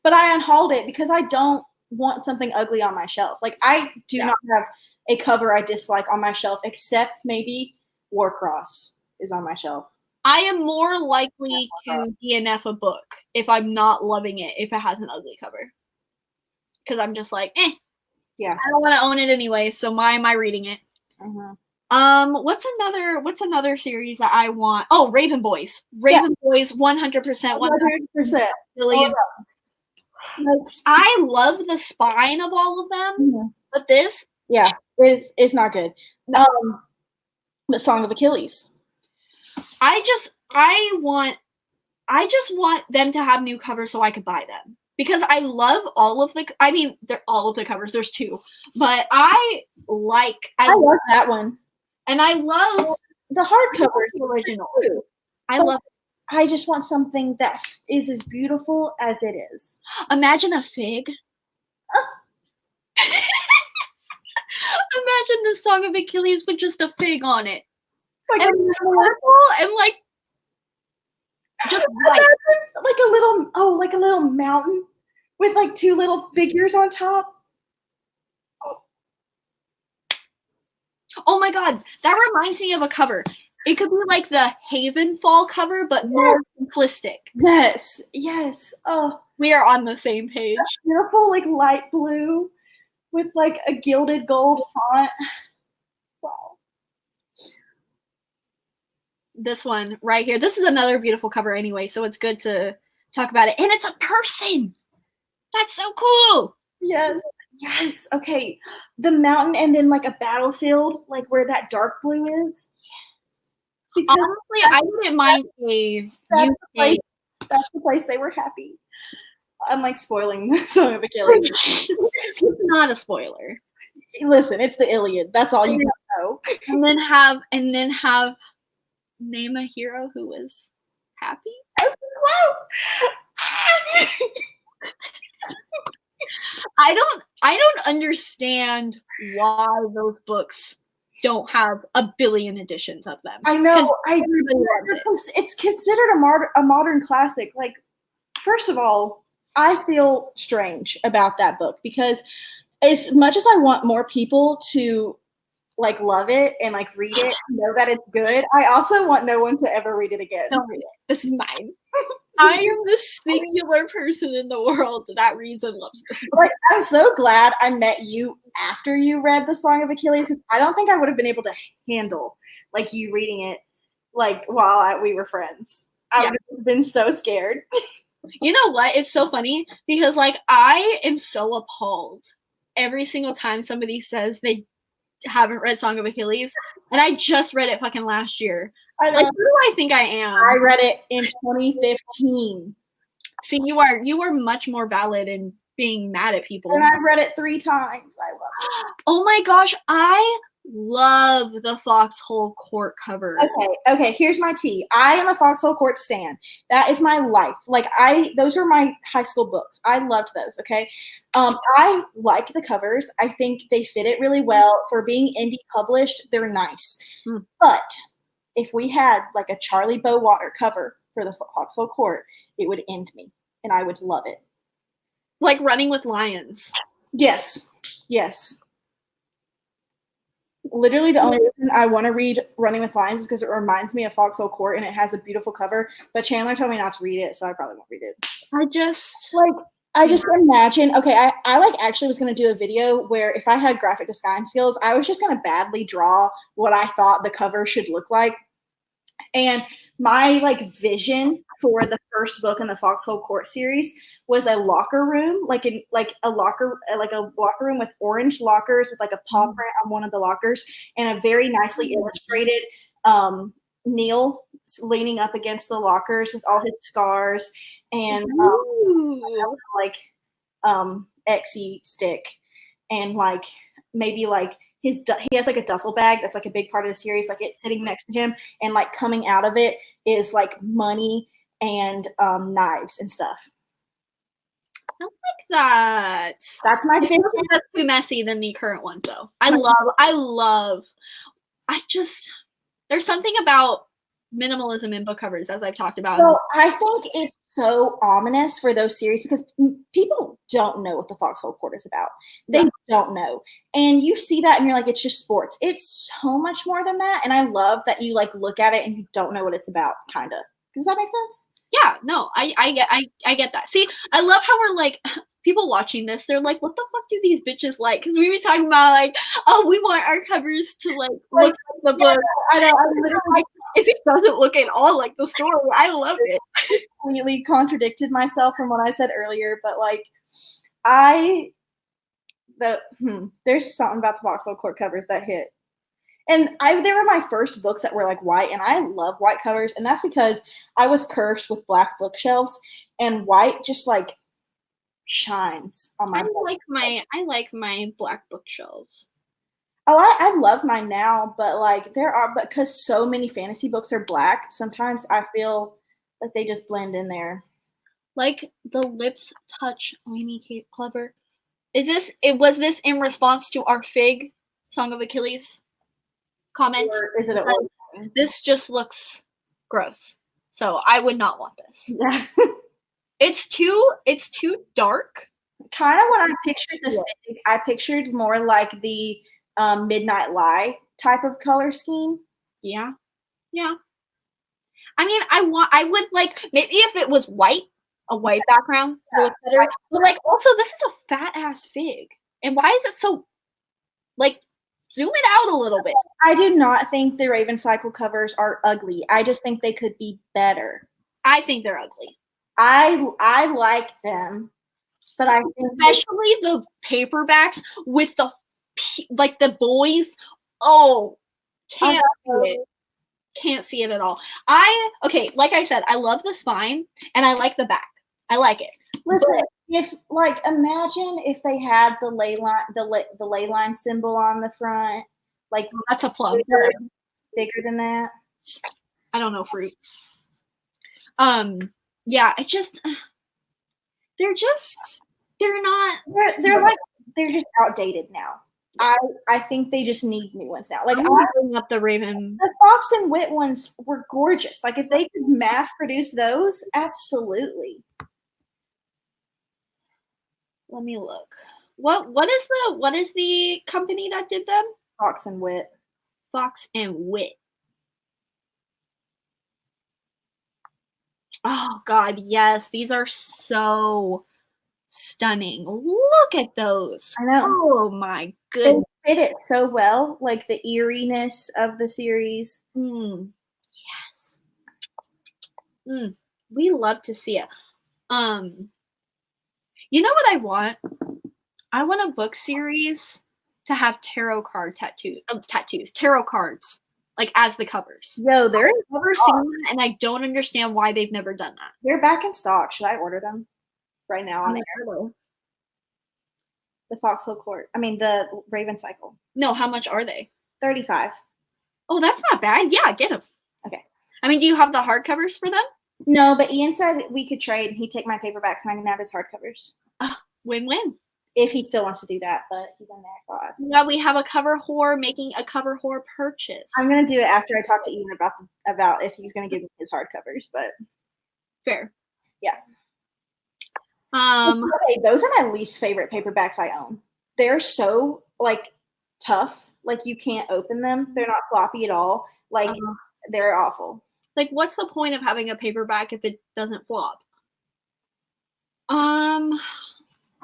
But I unhauled it because I don't want something ugly on my shelf. Like, I do not have a cover I dislike on my shelf, except maybe Warcross is on my shelf. I am more likely to DNF a book if I'm not loving it if it has an ugly cover. Because I'm just like, Yeah. I don't want to own it anyway, so why am I reading it? What's another series that I want? Oh, Raven Boys. Raven Boys, 100%. 100%. Billion. Like, I love the spine of all of them, but this, it's not good. The Song of Achilles. I just want them to have new covers so I could buy them because I love all of the. I mean, they're all of the covers. There's 2, but I love that one, and I love the hardcover original. I love it. I just want something that is as beautiful as it is. Imagine a fig. Imagine the Song of Achilles with just a fig on it. Like and purple and like just white. Like a little mountain with like 2 little figures on top. Oh my god, that reminds me of a cover. It could be like the Haven Fall cover, but more simplistic. Yes. Oh, we are on the same page. Beautiful, like light blue with like a gilded gold font. Wow. This one right here. This is another beautiful cover anyway, so it's good to talk about it. And it's a person. That's so cool. Yes. Okay. The mountain and then like a battlefield, like where that dark blue is. Because honestly, I wouldn't mind a UK. That's the place they were happy. I'm like spoiling the Song of Achilles. It's not a spoiler. Listen, it's the Iliad. That's all you gotta know. And then have name a hero who was happy. I don't understand why those books don't have a billion editions of them. I know. I agree. It's considered a modern classic. Like, first of all, I feel strange about that book because as much as I want more people to like love it and like read it, know that it's good, I also want no one to ever read it again. Don't read it. This is mine. I am the singular person in the world that reads and loves this book. Like, I'm so glad I met you after you read the Song of Achilles because I don't think I would have been able to handle like you reading it like while we were friends. I would have been so scared. You know what? It's so funny because like I am so appalled every single time somebody says they haven't read Song of Achilles, and I just read it fucking last year. I know. Like, who do I think I am? I read it in 2015. See, you are much more valid in being mad at people. And I read it 3 times. I love it. Oh my gosh, I love the Foxhole Court cover. Okay, here's my tea. I am a Foxhole Court stan. That is my life. Like those are my high school books. I loved those, okay? I like the covers. I think they fit it really well. For being indie published, they're nice. But if we had like a Charlie Bowater cover for the Foxhole Court, it would end me and I would love it. Like Running with Lions. Yes. Literally the only reason I want to read Running with Lions is because it reminds me of Foxhole Court and it has a beautiful cover, but Chandler told me not to read it, so I probably won't read it. I just imagine, okay, I like actually was going to do a video where if I had graphic design skills, I was just going to badly draw what I thought the cover should look like. And my like vision for the first book in the Foxhole Court series was a locker room, like a locker room with orange lockers with like a paw print on one of the lockers and a very nicely illustrated Neil leaning up against the lockers with all his scars and like Exy stick and like maybe like he has like a duffel bag that's like a big part of the series, like it's sitting next to him and like coming out of it is like money and knives and stuff. I like that. That's my vision. That's too messy than the current ones though. There's something about minimalism in book covers, as I've talked about. Well, I think it's so ominous for those series because people don't know what the Foxhole Court is about. They don't know. And you see that and you're like, it's just sports. It's so much more than that. And I love that you like look at it and you don't know what it's about, kind of. Does that make sense? Yeah, no, I get that. See, I love how we're like, people watching this, they're like, what the fuck do these bitches like? Because we were talking about like, oh, we want our covers to like look like the book. I know. I literally like, if it doesn't look at all like the story, I love it. Completely contradicted myself from what I said earlier, but like there's something about the Foxhole Court covers that hit. And they were my first books that were like white, and I love white covers, and that's because I was cursed with black bookshelves, and white just like shines on my. I like my black bookshelves. Oh, I love mine now, but like because so many fantasy books are black, sometimes I feel like they just blend in there. Like the Lips Touch Amy Kate Clever. Was this in response to our Fig Song of Achilles comment? Or is it this just looks gross. So I would not want this. Yeah. It's too dark. Kind of when I pictured the Fig, I pictured more like the Midnight Lie type of color scheme. Yeah. I mean, I would like maybe if it was white, a white background, better. But like also this is a fat ass fig. And why is it so like zoom it out a little bit? I do not think the Raven Cycle covers are ugly. I just think they could be better. I think they're ugly. I like them, but I think especially the paperbacks with the boys. Oh, can't see it. Can't see it at all. Like I said, I love the spine and I like the back. I like it. Listen, if like imagine if they had the ley line symbol on the front, like that's a plum. Bigger than that. I don't know fruit. Yeah, it just they're just outdated now. I think they just need new ones now. Like I'm bring up the Raven. The Fox and Wit ones were gorgeous. Like if they could mass produce those, absolutely. Let me look. What is the company that did them? Fox and Wit. Fox and Wit. Oh God, yes, these are so stunning. Look at those. I know. Oh my goodness. They fit it so well, like the eeriness of the series. Yes. We love to see it. You know what I want? I want a book series to have tarot card tattoos, tarot cards, like as the covers. Yo, they're I've never seen that, and I don't understand why they've never done that. They're back in stock. Should I order them right now on air? The Foxhole Court. I mean, the Raven Cycle. No, how much are they? $35. Oh, that's not bad. Yeah, get them. Okay. I mean, do you have the hardcovers for them? No, but Ian said we could trade and he'd take my paperbacks and I can have his hardcovers. Win-win. If he still wants to do that, but he's on there, so I'll ask him. Yeah, we have a cover whore making a cover whore purchase. I'm gonna do it after I talk to Ian about if he's gonna give me his hardcovers, but fair. Yeah. Okay, those are my least favorite paperbacks I own. They're so like tough, like you can't open them. They're not floppy at all. Like they're awful. Like, what's the point of having a paperback if it doesn't flop?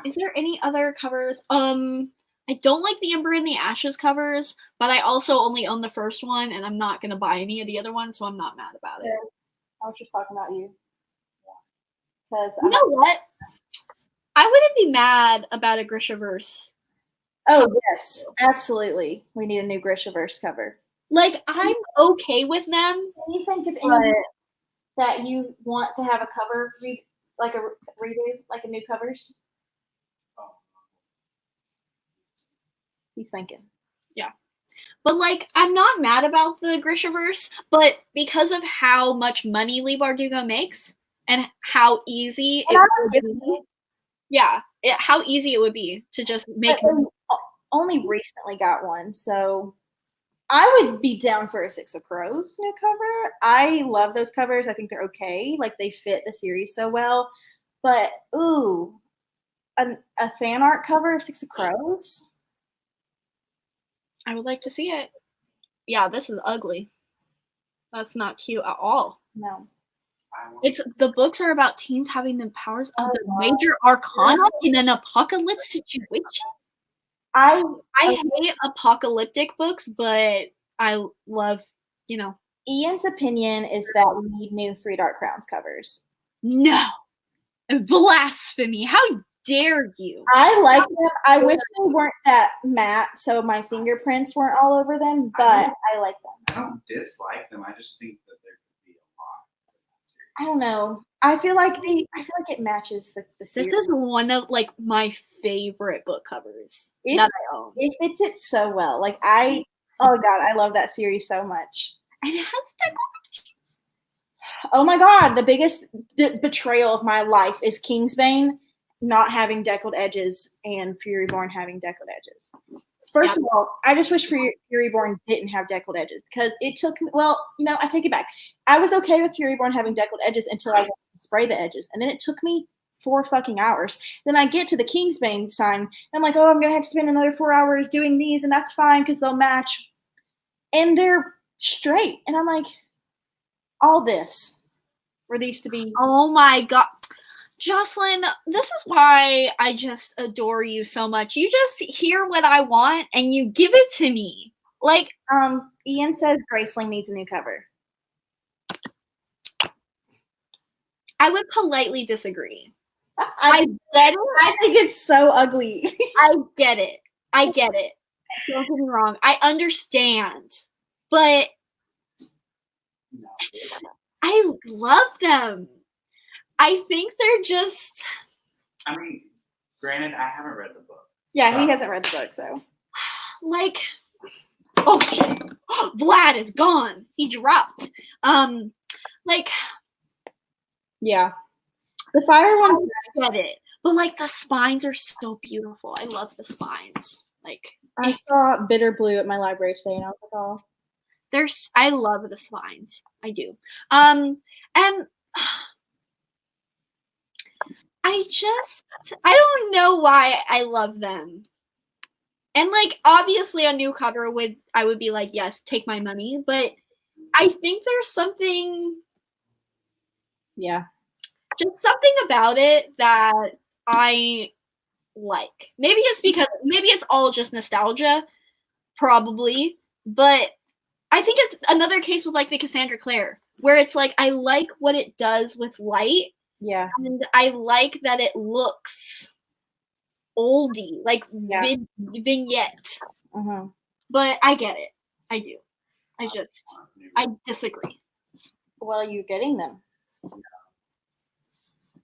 Is there any other covers? I I don't like the Ember and the Ashes covers, but I also only own the first one, and I'm not going to buy any of the other ones, so I'm not mad about it. I was just talking about you. Because You know what? I wouldn't be mad about a Grishaverse. Oh, yes, absolutely. We need a new Grishaverse cover. Like, I'm okay with them. Can you think of any that you want to have a cover like a redo, like a new covers? He's thinking. Yeah. But, like, I'm not mad about the Grishaverse, but because of how much money Lee Bardugo makes and how easy it would be, how easy it would be to just make. Only recently got one, so I would be down for a Six of Crows new cover. I love those covers. I think they're okay. Like, they fit the series so well. But, ooh, a fan art cover of Six of Crows? I would like to see it. Yeah, this is ugly. That's not cute at all. No. It's the books are about teens having the powers of the major arcana in an apocalypse situation. I hate apocalyptic books, but I love, Ian's opinion is that we need new Three Dark Crowns covers. No. Blasphemy. How dare you? I like them. I wish they weren't that matte, so my fingerprints weren't all over them, but I like them. I don't dislike them. I just think that there could be a lot. I don't know. I feel like it matches the series. This is one of like my favorite book covers that I own. It fits it so well. Like oh god, I love that series so much. And it has decorations. Oh my god, the biggest betrayal of my life is Kingsbane not having deckled edges and Furyborn having deckled edges. First of all, I just wish Furyborn didn't have deckled edges because it took me, well, I take it back. I was okay with Furyborn having deckled edges until I spray the edges. And then it took me 4 fucking hours. Then I get to the Kingsbane sign, and I'm like, oh, I'm going to have to spend another 4 hours doing these, and that's fine because they'll match. And they're straight. And I'm like, all this for these to be. Oh my god. Jocelyn, this is why I just adore you so much. You just hear what I want and you give it to me. Like, Ian says Graceling needs a new cover. I would politely disagree. I get it. I think it's so ugly. I get it. Don't get me wrong. I understand. But I love them. I think they're just. I mean, granted, I haven't read the book. Yeah, he hasn't read the book, so. Like, oh shit, Vlad is gone. He dropped. Yeah, the fire one's nice. Get it, but like the spines are so beautiful. I love the spines. Like, I saw Bitter Blue at my library today, and I was like, oh. I love the spines. I do. And. I don't know why I love them. And like, obviously a new cover I would be like, yes, take my money. But I think there's something. Yeah. Just something about it that I like. Maybe it's all just nostalgia. Probably. But I think it's another case with like the Cassandra Clare, where it's like, I like what it does with light. Yeah. And I like that it looks oldie, like vignette. Uh-huh. But I get it. I do. I disagree. Well, you're getting them.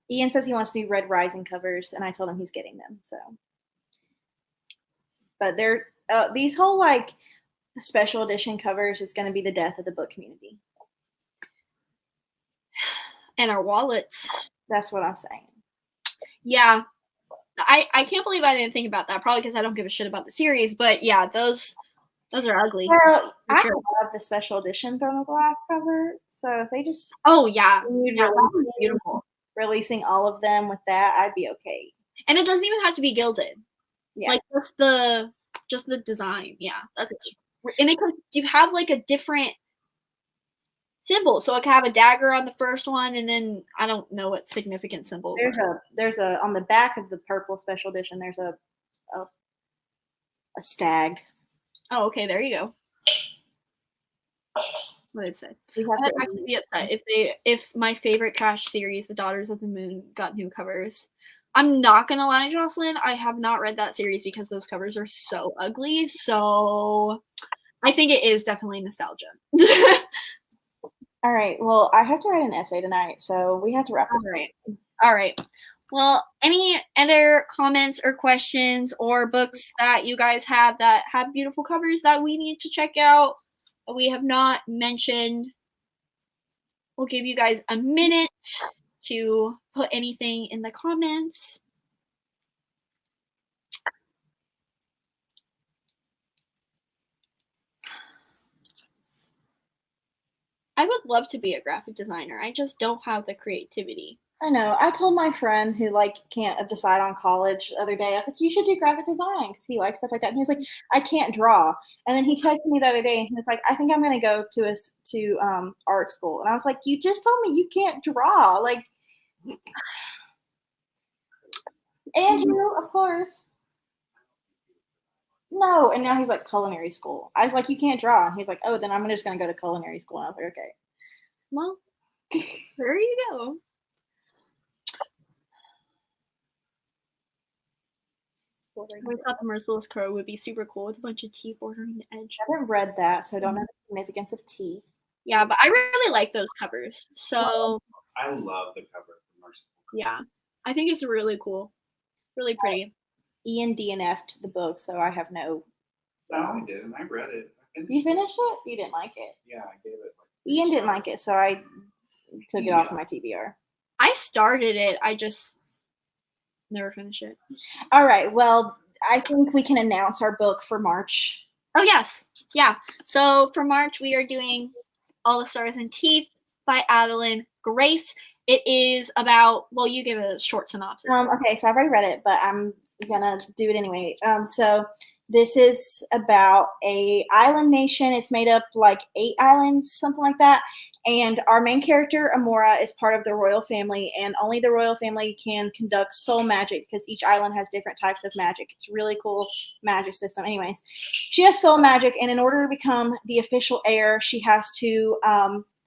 Ian says he wants to do Red Rising covers, and I told him he's getting them. So, but they're these whole like special edition covers is going to be the death of the book community. And our wallets. That's what I'm saying. Yeah. I can't believe I didn't think about that. Probably because I don't give a shit about the series. But yeah, those are ugly. Well, I love the special edition Thermal Glass cover. So if they just that's beautiful. Releasing all of them with that, I'd be okay. And it doesn't even have to be gilded. Yeah. Like just the design. Yeah. And you have like a different symbol, so it can have a dagger on the first one, and then I don't know what significant symbol. There's a on the back of the purple special edition. There's a a stag. Oh, okay, there you go. What did it say? I'd actually be upset if my trash trash series, The Daughters of the Moon, got new covers. I'm not gonna lie, Jocelyn, I have not read that series because those covers are so ugly. So I think it is definitely nostalgia. All right. Well, I have to write an essay tonight, so we have to wrap this up. All right. Well, any other comments or questions or books that you guys have that have beautiful covers that we need to check out we have not mentioned? We'll give you guys a minute to put anything in the comments. I would love to be a graphic designer. I just don't have the creativity. I know. I told my friend who like can't decide on college the other day. I was like, "You should do graphic design," because he likes stuff like that. And he was like, "I can't draw." And then he texted me the other day, and he was like, "I think I'm going to go to art school." And I was like, "You just told me you can't draw." Like, Andrew, of course. No, and now he's like culinary school. I was like, "You can't draw," and he's like, "Oh, then I'm just going to go to culinary school." And I was like, "Okay." Well, there you go. I thought The Merciless Crow would be super cool with a bunch of teeth bordering the edge. I haven't read that, so I don't know the significance of teeth. Yeah, but I really like those covers. So I love the cover for Merciful. Yeah, I think it's really cool, really pretty. Ian DNF'd the book, so I have no. No, I didn't. I read it. You finished it? You didn't like it? Yeah, I gave it. Ian didn't like it, so I took it off my TBR. I started it. I just never finished it. All right. Well, I think we can announce our book for March. Oh, yes. Yeah. So for March, we are doing All the Stars and Teeth by Adeline Grace. It is about, well, you give a short synopsis. Okay, so I've already read it, but I'm going to do it anyway. So this is about a island nation. It's made up like 8 islands, something like that. And our main character, Amora, is part of the royal family, and only the royal family can conduct soul magic because each island has different types of magic. It's a really cool magic system. Anyways, she has soul magic, and in order to become the official heir, she has to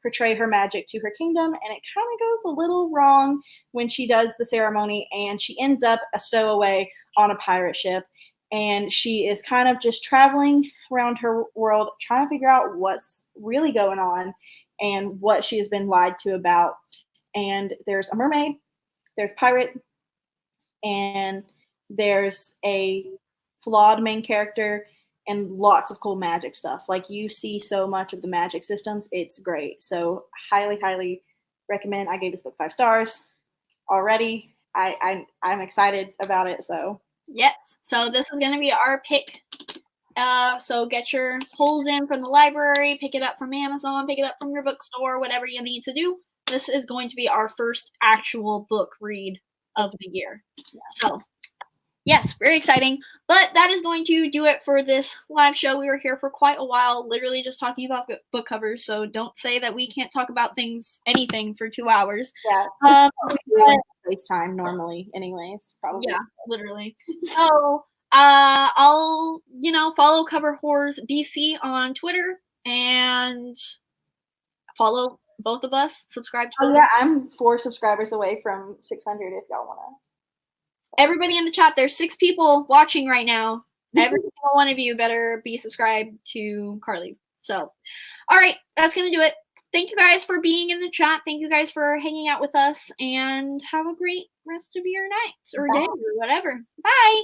portray her magic to her kingdom, and it kind of goes a little wrong when she does the ceremony, and she ends up a stowaway on a pirate ship. And she is kind of just traveling around her world, trying to figure out what's really going on and what she has been lied to about. And there's a mermaid, there's a pirate, and there's a flawed main character, and lots of cool magic stuff. Like, you see so much of the magic systems. It's great. So highly, highly recommend. I gave this book 5 stars already. I'm excited about it. So yes. So this is going to be our pick. So get your pulls in from the library, pick it up from Amazon, pick it up from your bookstore, whatever you need to do. This is going to be our first actual book read of the year. So yes, very exciting. But that is going to do it for this live show. We were here for quite a while, literally just talking about book covers. So don't say that we can't talk about anything for 2 hours. Yeah. Waste time normally, anyways. Probably. Yeah, literally. So I'll follow Cover Whores BC on Twitter and follow both of us. Subscribe to. Oh yeah, I'm 4 subscribers away from 600. If y'all wanna. Everybody in the chat, there's 6 people watching right now. Every single one of you better be subscribed to Carly. So, all right, that's going to do it. Thank you guys for being in the chat. Thank you guys for hanging out with us, and have a great rest of your night or day or whatever. Bye.